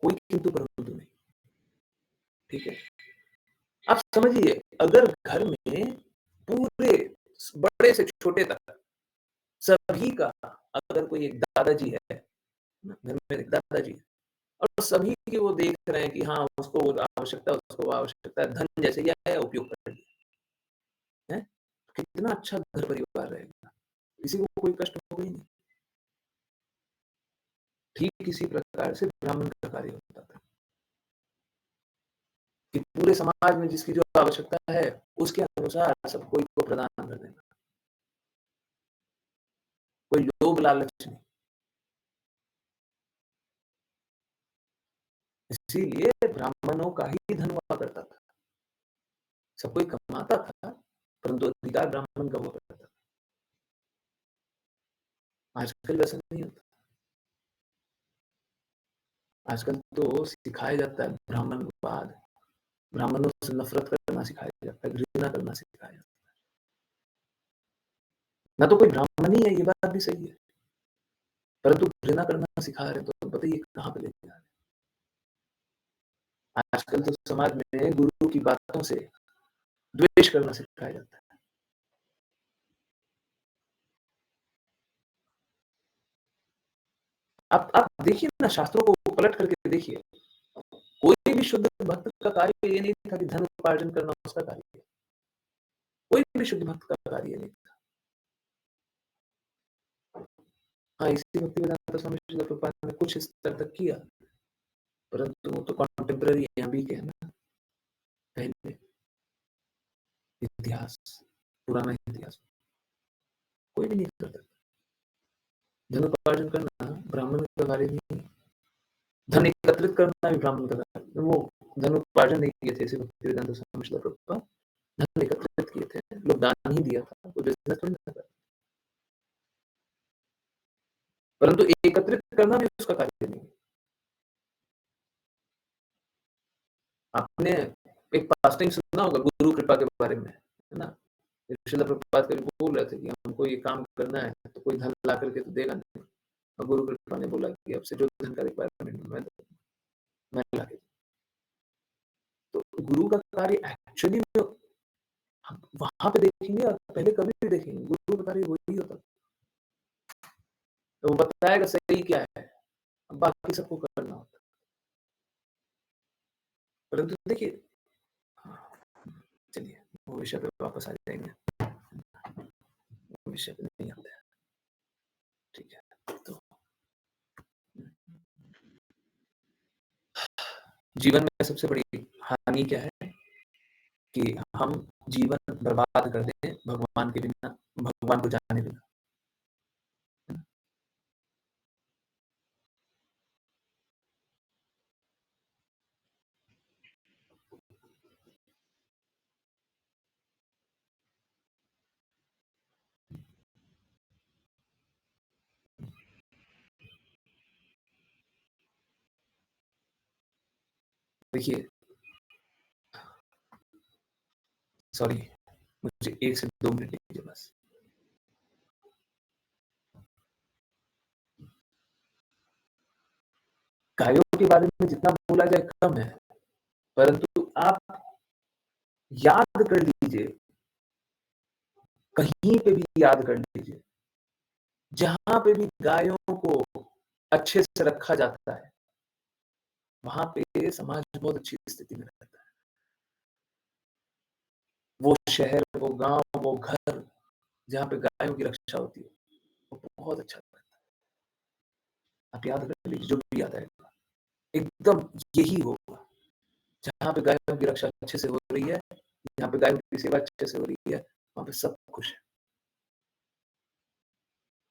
Speaker 1: कोई किंतु परंतु नहीं, ठीक है? आप समझिए अगर घर में पूरे बड़े से छोटे तक सभी का अगर कोई एक दादाजी है, घर में एक दादाजी है और सभी के वो देख रहे हैं कि हाँ, उसको वो आवश्यकता है, उसको वो आवश्यकता है, धन जैसे ही आया उपयोग कर लिया, हैं? कितना अच्छा घर परिवार रहेगा, किसी को कोई कष्ट होगा ही नहीं। ठीक इसी प्रकार से ब्राह्मण का कार्य होता था कि पूरे समाज में जिसकी जो आवश्यकता है, उसके अनुसार सब कोई को प्रदान कर देना। कोई लोभ लालच नहीं। इसीलिए ब्राह्मणों का ही धन हुआ करता था। सब कोई कमाता था, परंतु अधिकार ब्राह्मण का हुआ करता था। आजकल वैसा नहीं होता। आजकल तो सिखाया जाता है ब्राह्मणवाद, ब्राह्मणों से नफरत करना सिखाया जाता है, घृणा करना सिखाया जाता है। ना तो कोई ब्राह्मण ही है, ये बात भी सही है, परंतु घृणा करना सिखा रहे तो बताइए कहाँ पे लेके जा रहे हैं। आजकल तो समाज में गुरु की बातों से द्वेष करना सिखाया जाता है। आप देखिए ना, शास्त्रों को पलट करके देखिए, कोई भी शुद्ध भक्त का कार्य ये नहीं था कि धन उपार्जन करना उसका कार्य है। कोई भी शुद्ध भक्त का कार्य ये नहीं था। हाँ, इसी भक्तिवेदांत स्वामी श्रील प्रभुपाद ने कुछ स्तर तक किया, परंतु वो तो कंटेम्पररी है, अभी के है ना, पहले इतिहास, पुराना इतिहास कोई भी नहीं करता। धन उपार्जन करना ब्राह्मण का कार्य नहीं है। धन एकत्रित करना भी ब्राह्मण का कार्य। वो धन उपार्जन नहीं किए थे, इसी भक्तिवेदांत स्वामी श्रील प्रभुपाद धन एकत्रित किए थे, लोग दान ही दिया था, कोई बिजनेस थोड़ी ना था। परंतु एकत्रित करना भी उसका कार्य नहीं। आपने एक पास्टिंग सुना होगा गुरु कृपा के बारे में, है ना? श्रील प्रभुपाद कभी बोल रहे थे कि हमको ये काम करना है, तो कोई धन ला करके तो देगा नहीं। और गुरु कृपा ने बोला कि अब से जो धन का रिक्वायरमेंट मैं ला के। तो गुरु का कार्य एक्चुअली में हम वहां पे देखेंगे और पहले कभी भी देखेंगे, गुरु का कार्य वही होता है। तो वो बताएगा सही क्या है, बाकी सबको करना होता है। परंतु देखिए, चलिए वो विषय पे वापस आ जाएंगे, विषय पे नहीं आते हैं, ठीक है। तो जीवन में सबसे बड़ी हानि क्या है कि हम जीवन बर्बाद कर दें भगवान के बिना, भगवान को जाने बिना। देखिए, सॉरी, मुझे 1 से 2 मिनट दीजिए बस। गायों के बारे में जितना बोला जाए कम है, परंतु आप याद कर लीजिए, कहीं पे भी याद कर लीजिए, जहां पे भी गायों को अच्छे से रखा जाता है, वहां पे समाज बहुत अच्छी स्थिति में रहता है। वो शहर, वो गांव, वो घर जहां पे गायों की रक्षा होती है, वो बहुत अच्छा रहता है। आप याद कर लीजिए, जो भी याद आएगा एकदम यही होगा। जहां पे गायों की रक्षा अच्छे से हो रही है, जहां पे गायों की सेवा अच्छे से हो रही है, वहां पे सब खुश है।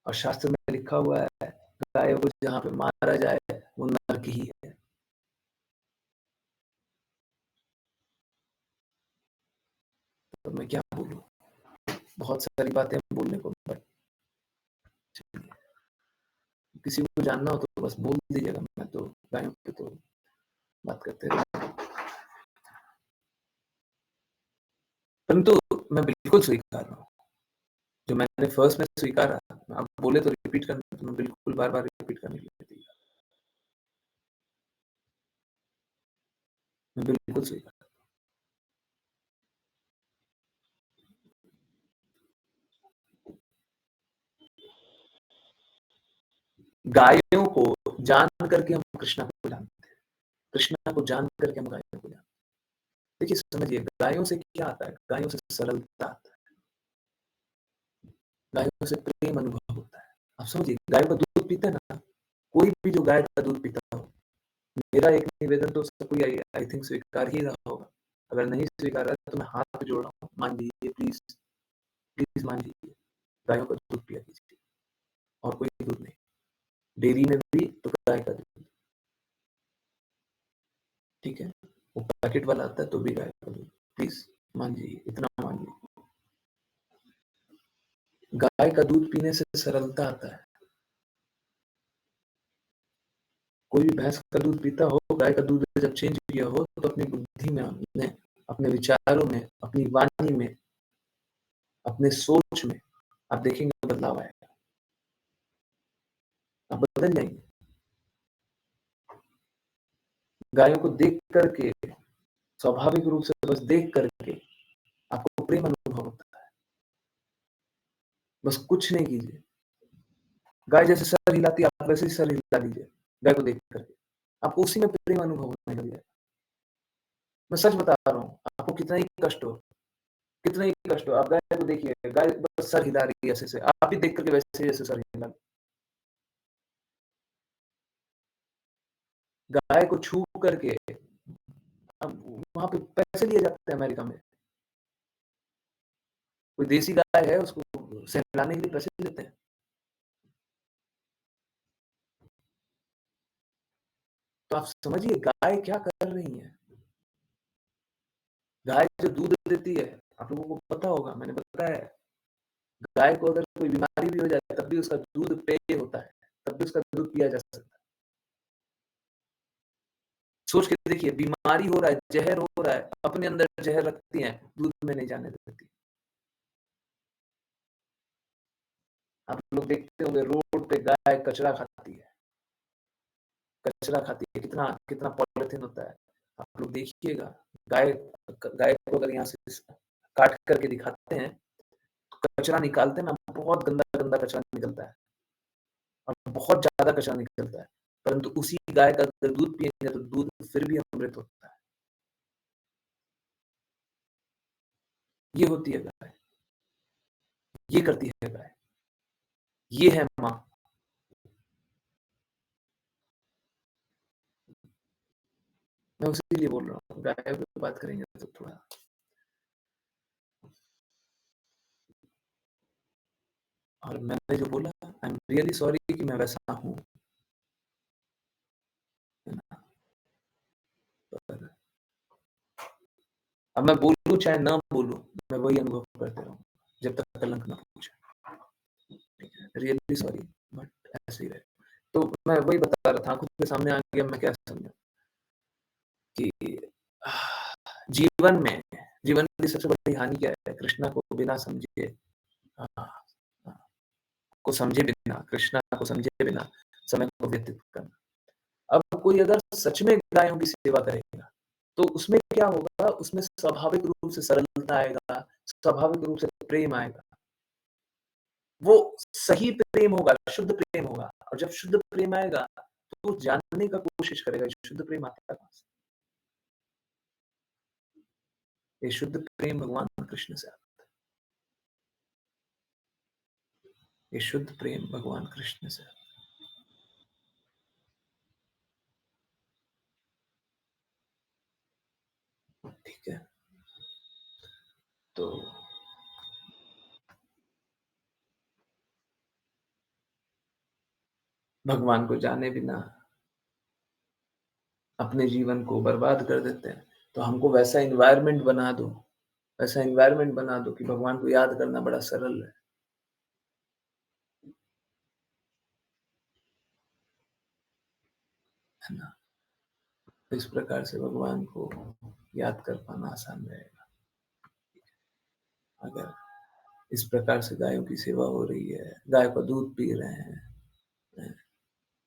Speaker 1: और शास्त्र में लिखा हुआ है, गायों को जहां पे मारा जाए वो नरक ही है। तो मैं क्या बोलूं, बहुत सारी बातें बोलने को, बट किसी को जानना हो तो बस बोल दीजिएगा, मैं तो गायों पे तो बात करते रहता हूँ। परंतु मैं बिल्कुल स्वीकार रहा हूँ, जो मैंने फर्स्ट में स्वीकारा, आप बोले तो रिपीट करना, तो मैं बिल्कुल बार-बार रिपीट करने के लिए तैयार। मैं बिल्कुल स्वीकार। गायों को जान करके हम कृष्णा को जानते हैं, कृष्णा को जान करके हम गायों को जानते हैं। देखिए समझिए, गायों से क्या आता है? गायों से सरलता आता है, गायों से प्रेम अनुभव होता है। आप समझिए, गायों का दूध पीते हैं ना, कोई भी जो गाय का दूध पीता हो, मेरा एक निवेदन तो सबको आई थिंक स्वीकार ही रहा होगा। अगर नहीं स्वीकार रहा तो मैं हाथ जोड़ रहा हूँ, मान लीजिए प्लीज, प्लीज मान लीजिए, गायों का दूध पिया कीजिए, और कोई दूध नहीं। डेयरी में भी तो गाय का दूध, ठीक है, वो पैकेट वाला आता है तो भी गाय का दूध, प्लीज मान लीजिए, इतना मान लीजिए। गाय का दूध पीने से सरलता आता है। कोई भी भैंस का दूध पीता हो, गाय का दूध जब चेंज किया हो, तो अपनी बुद्धि में, अपने विचारों में, अपनी वाणी में, अपने सोच में आप देखेंगे बदलाव आएगा, आप बदल जाएंगे। गायों को देख करके, स्वाभाविक रूप से बस देख करके आपको प्रेम अनुभव होता है। बस कुछ नहीं कीजिए, गाय जैसे सर हिलाती है आप वैसे ही सर हिला लीजिए गाय को देख करके, आपको उसी में प्रेम अनुभव होने लग जाएगा। मैं सच बता रहा हूँ, आपको कितना ही कष्ट हो, कितना ही कष्ट हो, आप गाय को देखिए, गाय बस सर हिला रही है ऐसे से, आप भी देख करके वैसे जैसे सर हिला। गाय को छू करके, अब वहां पे पैसे लिए जाते हैं अमेरिका में, कोई देसी गाय है उसको सहलाने के लिए पैसे लेते हैं। तो आप समझिए गाय क्या कर रही है। गाय जो दूध देती है, आप लोगों को पता होगा, मैंने बताया है, गाय को अगर कोई बीमारी भी हो जाए तब भी उसका दूध पेय होता है, तब भी उसका दूध पिया जा सकता है। सोच के देखिए, बीमारी हो रहा है, जहर हो रहा है, अपने अंदर जहर रखती है, दूध में नहीं जाने देती। आप लोग देखते होंगे रोड पे गाय कचरा खाती है, कचरा खाती है, कितना कितना पॉलिथीन होता है। आप लोग देखिएगा, गाय गाय को अगर यहाँ से काट करके दिखाते हैं, तो कचरा निकालते हैं ना, बहुत गंदा गंदा कचरा निकलता है, और बहुत ज्यादा कचरा निकलता है, परंतु उसी गाय का अगर दूध पिएंगे तो दूध फिर भी अमृत होता है। ये होती है गाय, ये करती है गाय, ये है माँ। मैं उसी लिए बोल रहा हूँ, गाय पे बात करेंगे तो थोड़ा, और मैंने जो बोला, आई एम रियली सॉरी कि मैं वैसा हूँ, पर अब मैं बोलूं चाहे ना बोलूं, मैं वही अनुभव करते रहूं जब तक कलंक ना पूछे। रियली सॉरी, बट ऐसे ही रहे। तो मैं वही बता रहा था, आंखों के सामने आ गया, मैं क्या समझा कि जीवन में, जीवन की सबसे बड़ी हानि क्या है? कृष्णा को बिना समझे, को समझे बिना, कृष्णा को समझे बिना समय को व्यतीत करना। अब कोई अगर सच में गायों की सेवा करेगा, तो उसमें क्या होगा? उसमें स्वाभाविक रूप से सरलता आएगा, स्वाभाविक रूप से प्रेम आएगा। वो सही प्रेम होगा, शुद्ध प्रेम होगा, और जब शुद्ध प्रेम आएगा तो जानने का कोशिश करेगा शुद्ध प्रेम आता है कहां से। ये शुद्ध प्रेम भगवान कृष्ण से आता है, ये शुद्ध प्रेम भगवान कृष्ण से आता है। ठीक है, तो भगवान को जाने बिना अपने जीवन को बर्बाद कर देते हैं, तो हमको वैसा एनवायरनमेंट बना दो, वैसा एनवायरनमेंट बना दो कि भगवान को याद करना बड़ा सरल है। है ना? तो इस प्रकार से भगवान को याद कर पाना आसान रहेगा। अगर इस प्रकार से गायों की सेवा हो रही है, गाय का दूध पी रहे हैं,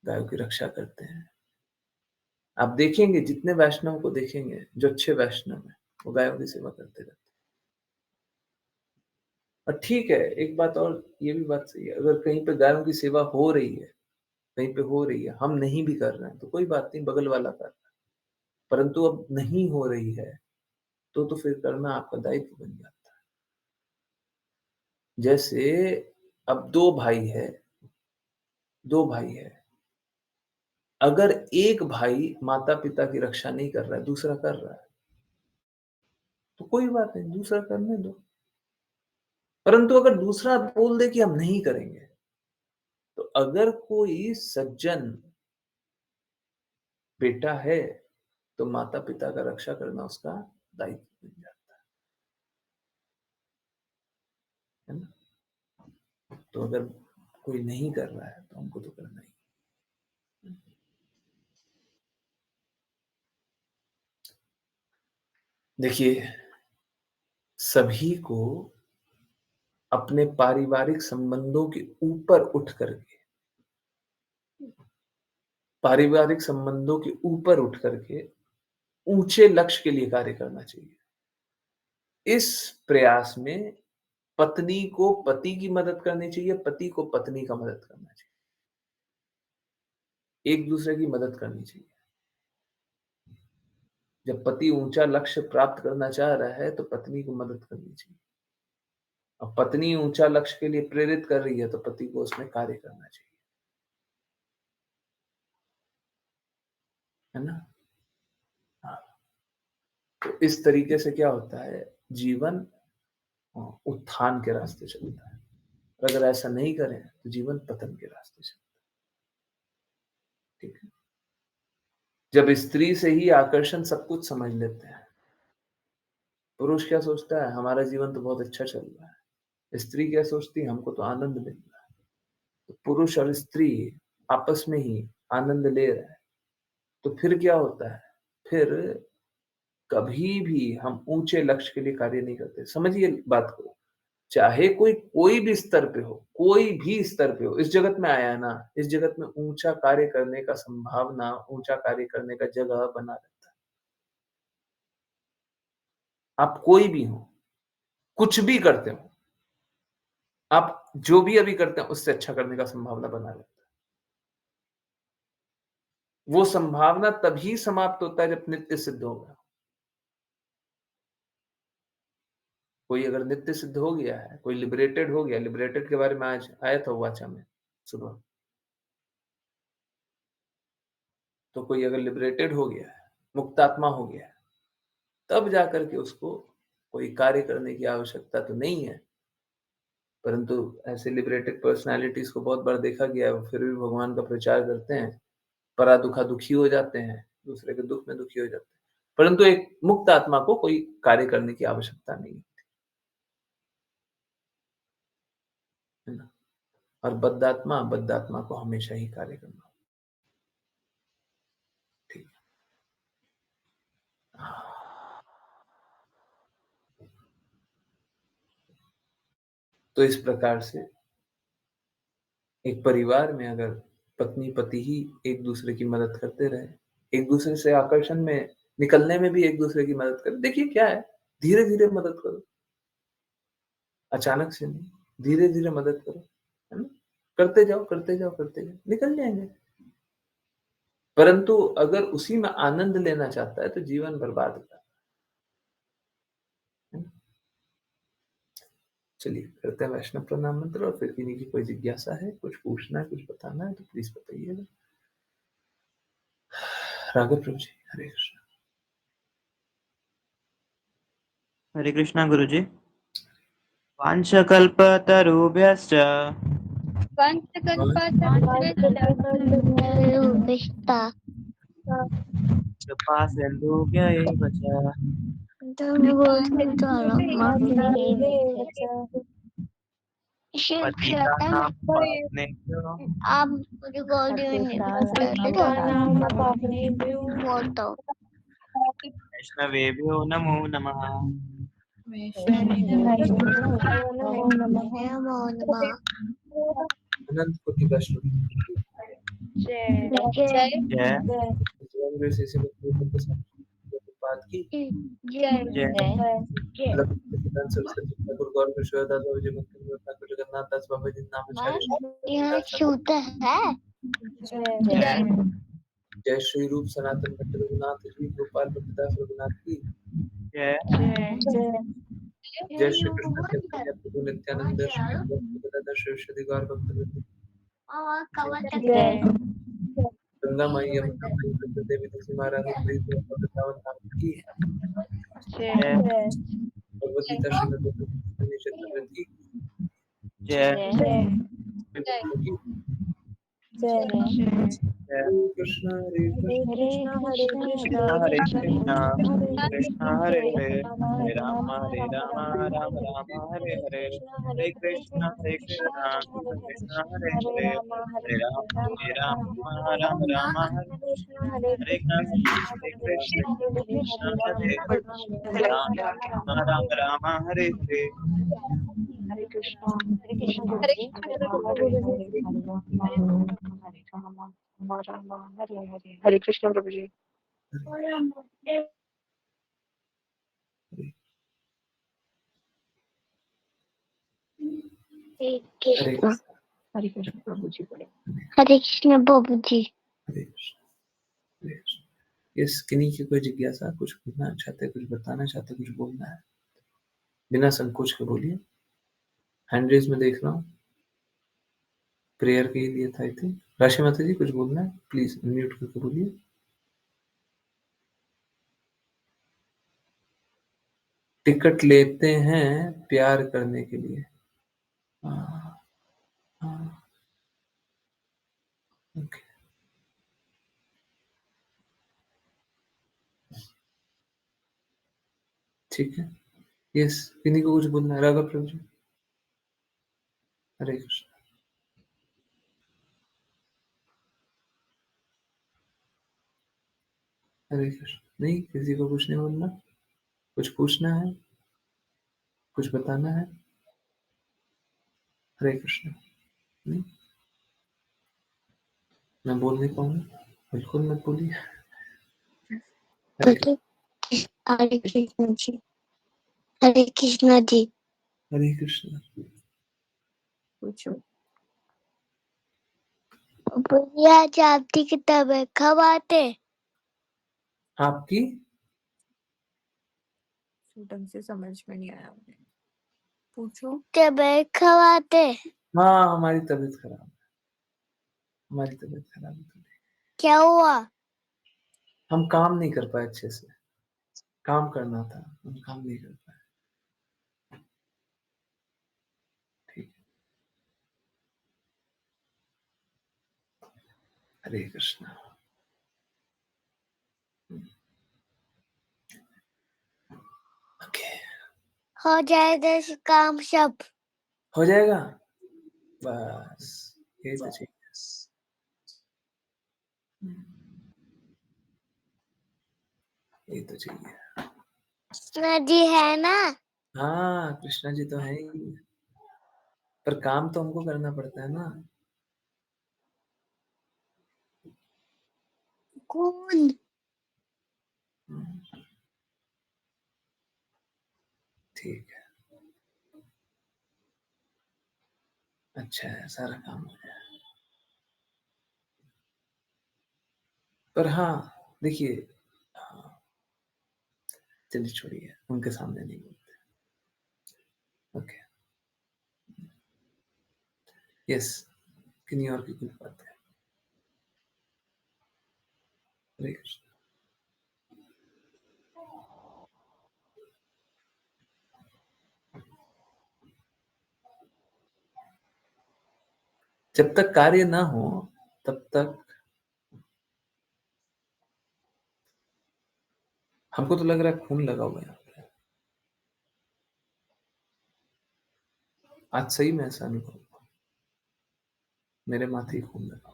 Speaker 1: गायों की रक्षा करते हैं। आप देखेंगे जितने वैष्णव को देखेंगे, जो अच्छे वैष्णव हैं, वो गायों की सेवा करते रहते हैं। और ठीक है, एक बात और, ये भी बात सही है, अगर कहीं पे गायों की सेवा हो रही है, कहीं पे हो रही है, हम नहीं भी कर रहे हैं, तो कोई बात नहीं, बगल वाला कर रहा है। परंतु अब नहीं हो रही है, तो फिर करना आपका दायित्व बन जाता है। जैसे अब 2 भाई है, 2 भाई है। अगर एक भाई माता-पिता की रक्षा नहीं कर रहा है, दूसरा कर रहा है, तो कोई बात नहीं, दूसरा करने दो। परंतु अगर दूसरा बोल दे कि हम नहीं करेंगे, तो अगर कोई सज्जन बेटा है, तो माता-पिता का रक्षा करना उसका दायित्व बन जाता है ना? तो अगर कोई नहीं कर रहा है, तो हमको तो करना ही। देखिए, सभी को अपने पारिवारिक संबंधों के ऊपर उठ करके, पारिवारिक संबंधों के ऊपर उठ करके ऊंचे लक्ष्य के लिए कार्य करना चाहिए। इस प्रयास में पत्नी को पति की मदद करनी चाहिए, पति को पत्नी का मदद करना चाहिए। एक दूसरे की मदद करनी चाहिए। जब पति ऊंचा लक्ष्य प्राप्त करना चाह रहा है, तो पत्नी को मदद करनी चाहिए। और पत्नी ऊंचा लक्ष्य के लिए प्रेरित कर रही है, तो पति को उसमें कार्य करना चाहिए, है ना? हाँ। तो इस तरीके से क्या होता है, जीवन उत्थान के रास्ते चलता है। और अगर ऐसा नहीं करें, तो जीवन पतन के रास्ते चलता है। ठीक है? जब स्त्री से ही आकर्षण सब कुछ समझ लेते हैं, पुरुष क्या सोचता है, हमारा जीवन तो बहुत अच्छा चल रहा है। स्त्री क्या सोचती है, हमको तो आनंद मिल रहा है। तो पुरुष और स्त्री आपस में ही आनंद ले रहे हैं, तो फिर क्या होता है, फिर कभी भी हम ऊंचे लक्ष्य के लिए कार्य नहीं करते। समझिए बात को, चाहे कोई भी स्तर पे हो, कोई भी स्तर पे हो, इस जगत में आया है ना, इस जगत में ऊंचा कार्य करने का संभावना, ऊंचा कार्य करने का जगह बना रहता है। आप कोई भी हो, कुछ भी करते हो, आप जो भी अभी करते हैं उससे अच्छा करने का संभावना बना रहता है। वो संभावना तभी समाप्त होता है जब नित्य सिद्ध होगा। कोई अगर नित्य सिद्ध हो गया है, कोई लिबरेटेड हो गया, लिबरेटेड के बारे में आज आया था वाचा में सुबह। तो कोई अगर लिबरेटेड हो गया है, मुक्तात्मा हो गया है, तब जाकर के उसको कोई कार्य करने की आवश्यकता तो नहीं है। परंतु ऐसे लिबरेटेड पर्सनैलिटीज को बहुत बार देखा गया है, फिर भी भगवान का प्रचार करते हैं, परा दुखा दुखी हो जाते हैं, दूसरे के दुख में दुखी हो जाते हैं। परंतु एक मुक्त आत्मा को कोई कार्य करने की आवश्यकता नहीं है ना? और बद्धात्मा को हमेशा ही कार्य करना। ठीक है। तो इस प्रकार से एक परिवार में अगर पत्नी पति ही एक दूसरे की मदद करते रहे, एक दूसरे से आकर्षण में निकलने में भी एक दूसरे की मदद करें। देखिए क्या है, धीरे धीरे मदद करो, अचानक से नहीं, धीरे धीरे मदद करो, है ना? करते जाओ करते जाओ करते जाओ, निकल जाएंगे। परंतु अगर उसी में आनंद लेना चाहता है, तो जीवन बर्बाद होता है ना? चलिए करते हैं वैष्णव प्रणाम मंत्र, और फिर किन्हीं की कोई जिज्ञासा है, कुछ पूछना है, कुछ बताना है, तो प्लीज बताइएगा। राघव प्रभु जी, हरे कृष्ण।
Speaker 4: हरे कृष्णा गुरुजी। वाञ्छकल्पतरुभ्यश्च कृपा सिन्धुभ्य एव च पतितानां पावनेभ्यो
Speaker 5: आप रिकॉर्डिंग बोलता
Speaker 4: वैष्णवेभ्यो नमो नमः।
Speaker 1: अनंत कोटि वैष्णव
Speaker 3: जय
Speaker 4: जय
Speaker 1: जय से बात की
Speaker 4: जय
Speaker 1: ठाकुर गौर विश्वदास बाबू जी मंदिर ठाकुर जगन्नाथ दास बाबा जी नाम
Speaker 5: यहाँ शूट है।
Speaker 4: जय
Speaker 1: जय श्री रूप सनातन भट्ट रघुनाथ जी गोपाल भक्तदास रघुनाथ की
Speaker 4: जय
Speaker 1: जय श्री कृष्ण चैतन्य प्रभु नित्यानंद श्री भक्तिवेदांत श्री गौर भक्तवृंद गंगा माई यमुना माई प्रभु देवी तुलसी महारानी प्रीत वृंदावन नाम की
Speaker 4: जय
Speaker 1: भगवती दर्शन चतुर्वृंद की
Speaker 4: जय
Speaker 1: कृष्ण हरे कृष्ण
Speaker 4: कृष्ण हरे कृष्ण कृष्ण हरे हरे हरे राम राम राम हरे हरे हरे कृष्ण कृष्ण हरे हरे हरे राम राम हरे कृष्ण कृष्ण हरे हरे राम हरे हरे।
Speaker 3: हरे कृष्ण प्रभु जी।
Speaker 1: हरे कृष्ण
Speaker 3: हरे कृष्ण प्रभु जी बोले।
Speaker 5: हरे कृष्ण बाबू जी।
Speaker 1: हरे कृष्ण हरे कृष्ण। यस किन्हीं की कोई जिज्ञासा कुछ पूछना चाहते कुछ बताना चाहते कुछ बोलना है बिना संकोच के बोलिए। हैंड रेज में देख रहा हूँ प्रेयर के लिए था। आई थिंक राशि माता जी कुछ बोलना है प्लीज म्यूट करके बोलिए। टिकट लेते हैं प्यार करने के लिए। हाँ, हाँ, ओके ठीक है। यस किन्हीं को कुछ बोलना है राघव प्रभु जी। हरे कृष्ण हरे कृष्ण। नहीं किसी को कुछ नहीं बोलना कुछ पूछना है कुछ बताना है। हरे कृष्ण। नहीं मैं बोल नहीं पाऊंगा बिल्कुल मत बोलिए। हरे
Speaker 5: हरे कृष्ण जी। हरे कृष्ण जी।
Speaker 1: हरे कृष्ण।
Speaker 3: पूछो।
Speaker 5: भैया जी आपकी किताब है कब आते?
Speaker 1: आपकी
Speaker 3: ढंग से समझ में नहीं आया मुझे। पूछो।
Speaker 5: तबीयत कब आते?
Speaker 1: हाँ हमारी तबीयत खराब है हमारी तबीयत खराब है थोड़ी।
Speaker 5: क्या हुआ?
Speaker 1: हम काम नहीं कर पाए अच्छे से काम करना था हम काम नहीं कर पाए। ठीक है हरे कृष्ण। ओके
Speaker 5: हो जाएगा काम सब।
Speaker 1: हो जाएगा बस यही तो चाहिए। यही तो चाहिए।
Speaker 5: कृष्ण जी है ना?
Speaker 1: हाँ कृष्णा जी तो है ही पर काम तो हमको करना पड़ता है ना।
Speaker 5: कौन?
Speaker 1: ठीक है अच्छा है सारा काम हो जाए। पर हाँ देखिए हाँ, चलिए छोड़िए उनके सामने नहीं बोलते। ओके यस किन्हीं और की कुछ बात है। हरे कृष्ण। जब तक कार्य ना हो तब तक हमको तो लग रहा है खून लगा हुआ है यहाँ पे। आज सही में ऐसा अनुभव हुआ। मेरे माथे ही खून लगा।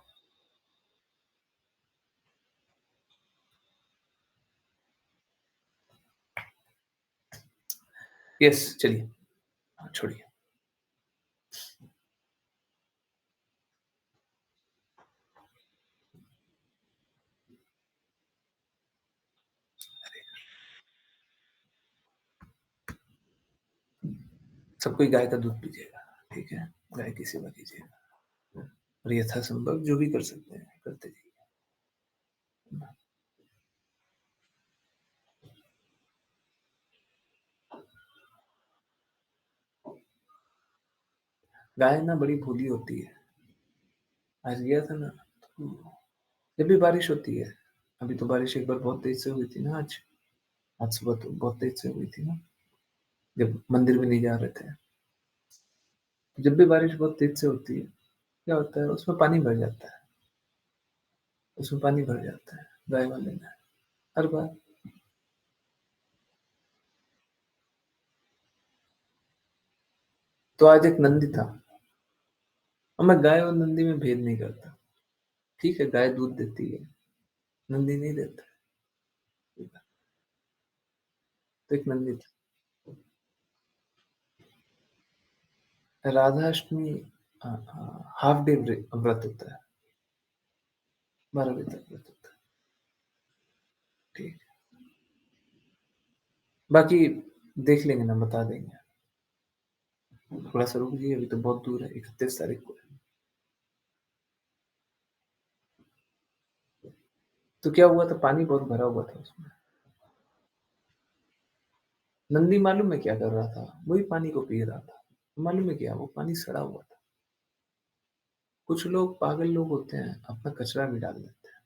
Speaker 1: यस, चलिए, छोड़िए। सब कोई गाय का दूध पीजिएगा, ठीक है? गाय की सेवा कीजिएगा और यथासंभव जो भी कर सकते हैं करते जाइए। गाय ना बड़ी भोली होती है। आज गया था ना, तो जब भी बारिश होती है, अभी तो बारिश एक बार बहुत तेज से हुई थी ना, आज सुबह तो बहुत तेज से हुई थी ना, जब मंदिर में नहीं जा रहे थे। जब भी बारिश बहुत तेज से होती है, क्या होता है, उसमें पानी भर जाता है। उसमें पानी भर जाता है गाय वाले में, हर बार। तो आज एक नंदी था, और मैं गाय और नंदी में भेद नहीं करता। ठीक है, गाय दूध देती है, नंदी नहीं देता। तो एक नंदी था। राधाअष्टमी हाफ डे व्रत होता है, 12 बजे तक व्रत होता है, ठीक है। बाकी देख लेंगे ना, बता देंगे। थोड़ा सा रुक जाइए, अभी तो बहुत दूर है, 31 तारीख को है। तो क्या हुआ था, पानी बहुत भरा हुआ था उसमें। नंदी मालूम है क्या कर रहा था, वही पानी को पी रहा था। मालूम है क्या, वो पानी सड़ा हुआ था। कुछ लोग पागल लोग होते हैं, अपना कचरा भी डाल देते हैं।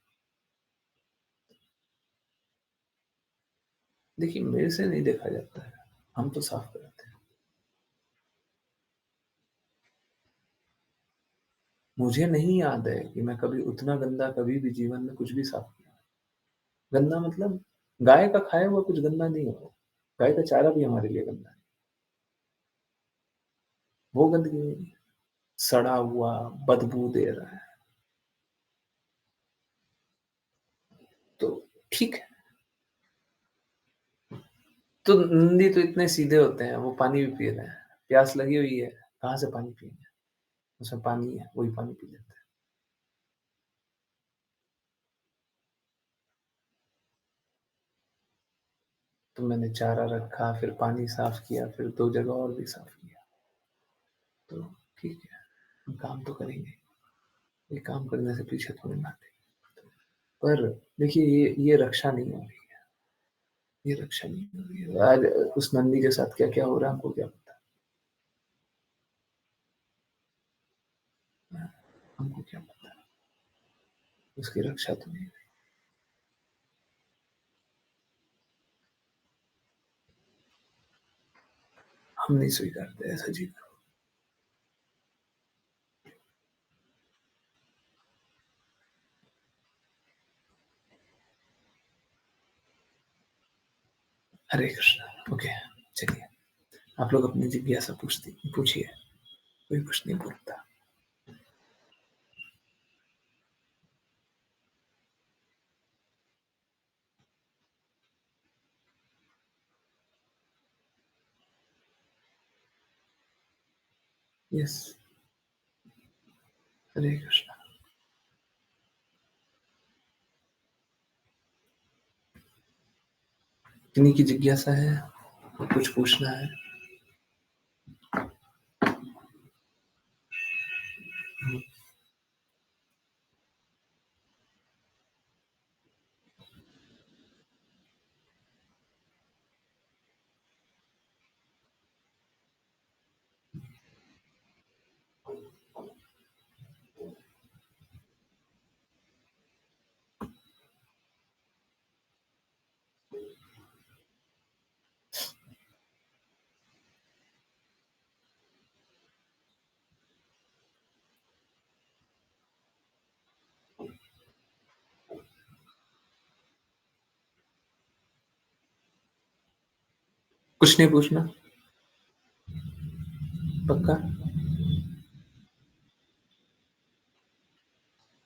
Speaker 1: देखिए, मेरे से नहीं देखा जाता है, हम तो साफ करते हैं। मुझे नहीं याद है कि मैं कभी उतना गंदा कभी भी जीवन में कुछ भी साफ किया। गंदा मतलब गाय का खाया हुआ कुछ गंदा नहीं हो। गाय का चारा भी हमारे लिए गंदा है, वो गंदगी नहीं है। सड़ा हुआ, बदबू दे रहा है, तो ठीक है। तो नंदी तो इतने सीधे होते हैं, वो पानी भी पी रहे हैं। प्यास लगी हुई है, कहाँ से पानी पिएंगे? उसमें पानी है, वही पानी पी लेते हैं। तो मैंने चारा रखा, फिर पानी साफ किया, फिर 2 जगह और भी साफ किया। तो ठीक है, हम काम तो करेंगे, ये काम करने से पीछे थोड़ी ना हटेंगे। पर देखिए, ये रक्षा नहीं हो रही है, ये रक्षा नहीं हो रही है। आज उस नंदी के साथ क्या क्या हो रहा है, हमको क्या पता? हमको क्या पता? उसकी रक्षा तो नहीं हुई। हम नहीं स्वीकारते ऐसा जीवन। हरे कृष्णा। ओके, चलिए, आप लोग अपनी जिज्ञासा पूछिए, कोई कुछ नहीं बोलता। यस, हरे कृष्णा। किन्हीं की जिज्ञासा है, कुछ पूछना है? कुछ नहीं पूछना, पक्का?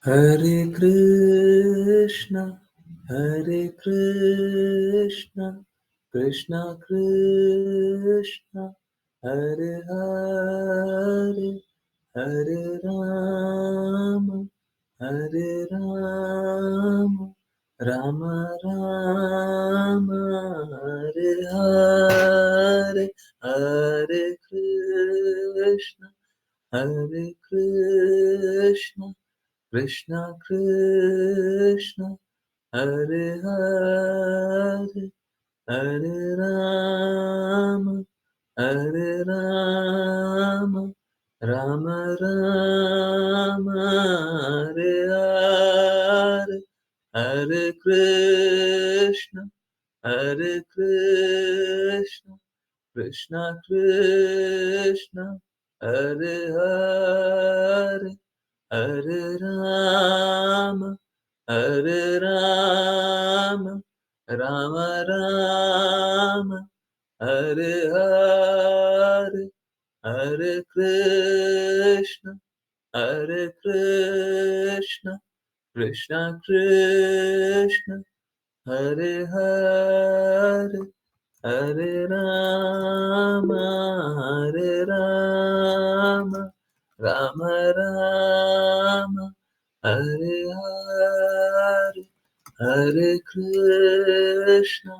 Speaker 1: Hare Krishna, Hare Krishna, Krishna Krishna, Hare Hare, Hare Rama, Hare Rama, Rama Rama, Hare Hare, Hare Krishna, Hare Krishna, Krishna Krishna, Hare Hare, Hare Rama, Hare Rama, Rama Rama, Hare Hare, Hare Krishna, Hare Krishna, Krishna Krishna, Hare Hare, Hare Rama, Hare Rama, Rama Rama, Hare Hare, Hare Krishna, Hare Krishna, Krishna Krishna, Hare Hare, Hare Rama, Hare Rama, Rama Rama, Hare Hare, Hare Krishna, Hare Krishna, Krishna Krishna, Hare Hare, Hare Rama,
Speaker 6: Rama, Hare Rama, Hare
Speaker 1: Hare
Speaker 6: Hare, Hare
Speaker 1: Krishna,
Speaker 6: Krishna,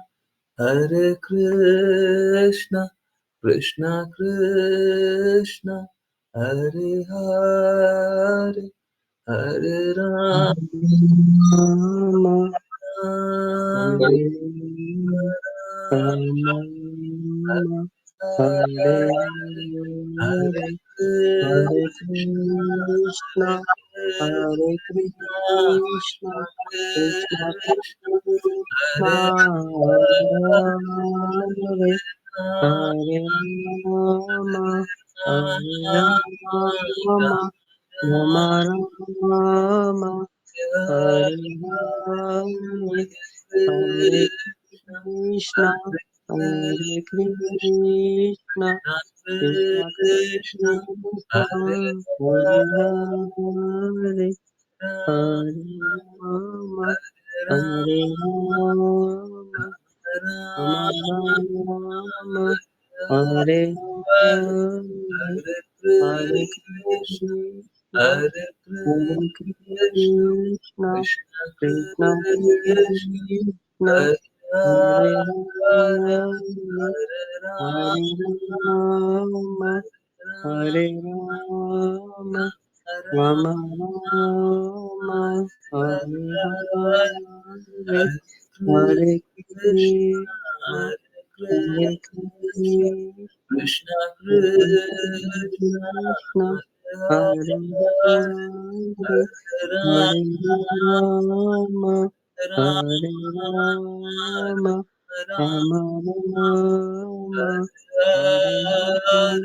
Speaker 6: Hare Krishna, Krishna Krishna, Hare Hare, Hare Rama, Hare Rama, Rama Rama, Hare Hare, Hare Krishna, Hare Krishna, Krishna
Speaker 1: Krishna,
Speaker 6: Krishna,
Speaker 1: Hare
Speaker 6: Hare Hare, Hare Rama, Hare Rama, Rama Rama, Hare Hare, Hare Krishna,
Speaker 1: Hare
Speaker 6: Hare
Speaker 1: Krishna,
Speaker 6: Krishna,
Speaker 1: Krishna
Speaker 6: Krishna
Speaker 1: Krishna,
Speaker 6: Krishna,
Speaker 1: Hare
Speaker 6: Hare
Speaker 1: Hare,
Speaker 6: Hare,
Speaker 1: Hare Rama,
Speaker 6: Hare Rama, Hare Rama, Rama Rama, Hare Hare, Hare Krishna, Hare Krishna,
Speaker 1: Krishna
Speaker 6: Krishna
Speaker 1: Krishna,
Speaker 6: Krishna,
Speaker 1: Hare
Speaker 6: Hare
Speaker 1: Hare,
Speaker 6: Hare,
Speaker 1: Hare
Speaker 6: Hare
Speaker 1: Rama,
Speaker 6: Rama,
Speaker 1: Rama
Speaker 6: Hare Rama,
Speaker 1: Rama,
Speaker 6: Rama Rama, Hare Hare, Hare Krishna, Hare Krishna, Krishna Krishna, Hare Hare, Hare Rama, Hare Rama, Rama Rama, Hare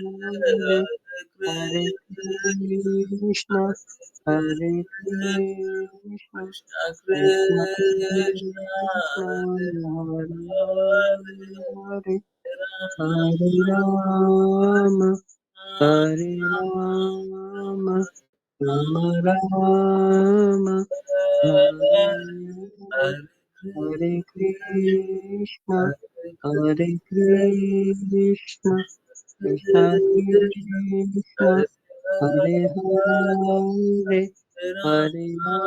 Speaker 6: Hare Krishna, Hare Krishna, Krishna Krishna, Hare Hare, Hare Rama, Hare Rama, Hare Rama,
Speaker 1: Hare Krishna, Hare Krishna, Krishna
Speaker 6: Krishna
Speaker 1: Krishna,
Speaker 6: Krishna, Hare Hare,
Speaker 1: Hare
Speaker 6: Hare Rama,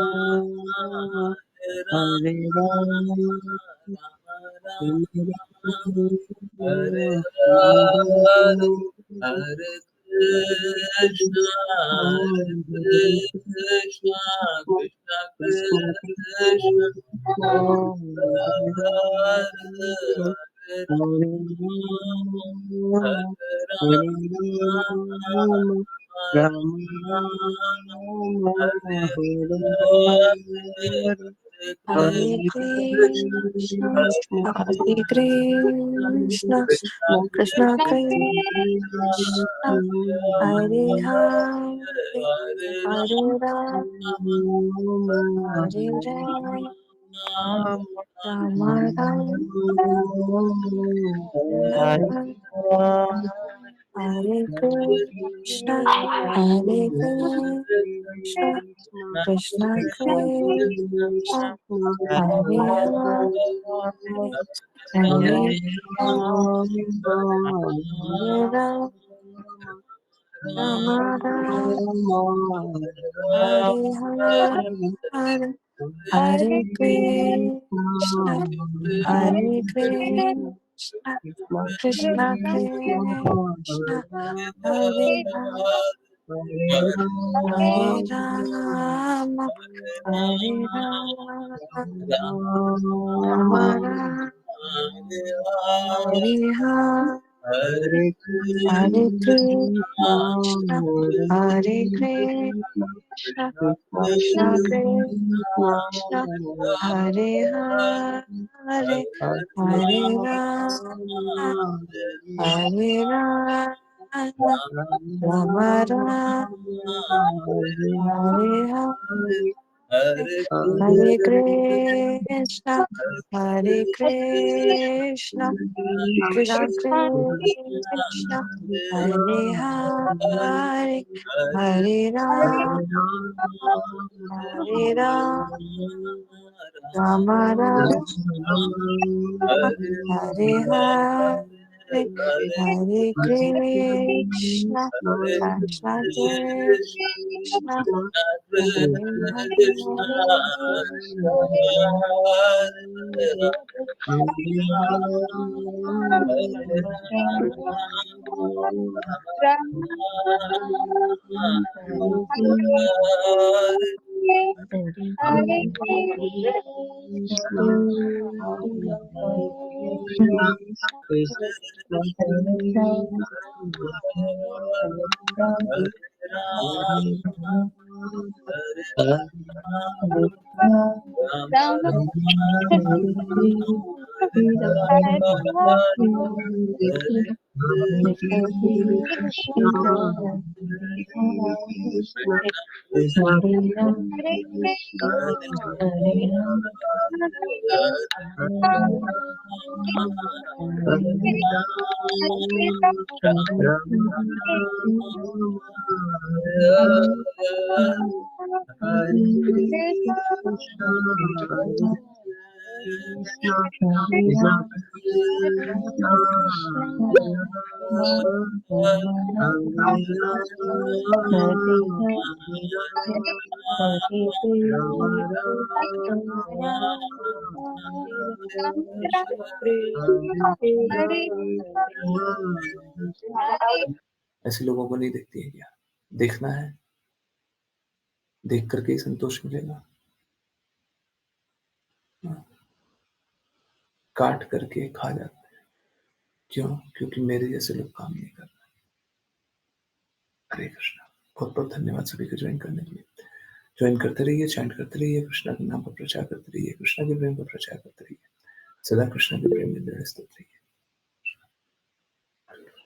Speaker 6: Hare Rama, Rama Rama, Hare Hare,
Speaker 3: Hare
Speaker 6: Hare
Speaker 3: Krishna,
Speaker 6: Krishna,
Speaker 3: Hare Krishna,
Speaker 6: Krishna
Speaker 3: Krishna
Speaker 6: Krishna,
Speaker 3: Krishna, Hare Hare, Hare Rama, Hare Rama, Rama Rama, Hare Rama, Hare Krishna, Hare Krishna, Krishna Krishna, Hare Hare, Hare Ram, Rama Ram, Hare Hare, Hare Krishna, Hare Krishna, Krishna Krishna, Hare Ram, Hare Rama, Hare Rama, Rama Rama, Hare Hare, Hare Krishna, Hare Krishna, Krishna Krishna, Hare Hare, Hare Rama, Hare Rama, Rama Rama, Hare Hare, Hare Krishna, Hare Krishna, Krishna Krishna, Hare Hare, Hare Rama, Hare Rama, Rama Rama, Hare Hare, Hare Krishna, Krishna Krishna, Hare
Speaker 1: ऐसे लोगों को नहीं दिखती है क्या? देखना है, देख करके ही संतोष मिलेगा। काट करके खा जाते हैं, क्यों? क्योंकि मेरे जैसे लोग काम नहीं कर रहे। हरे कृष्णा। बहुत बहुत धन्यवाद सभी को ज्वाइन करने के लिए। ज्वाइन करते रहिए, चैंट करते रहिए, कृष्णा के नाम पर प्रचार करते रहिए, कृष्णा के प्रेम का प्रचार करते रहिए, सदा कृष्णा के प्रेम में व्यस्त रहिए।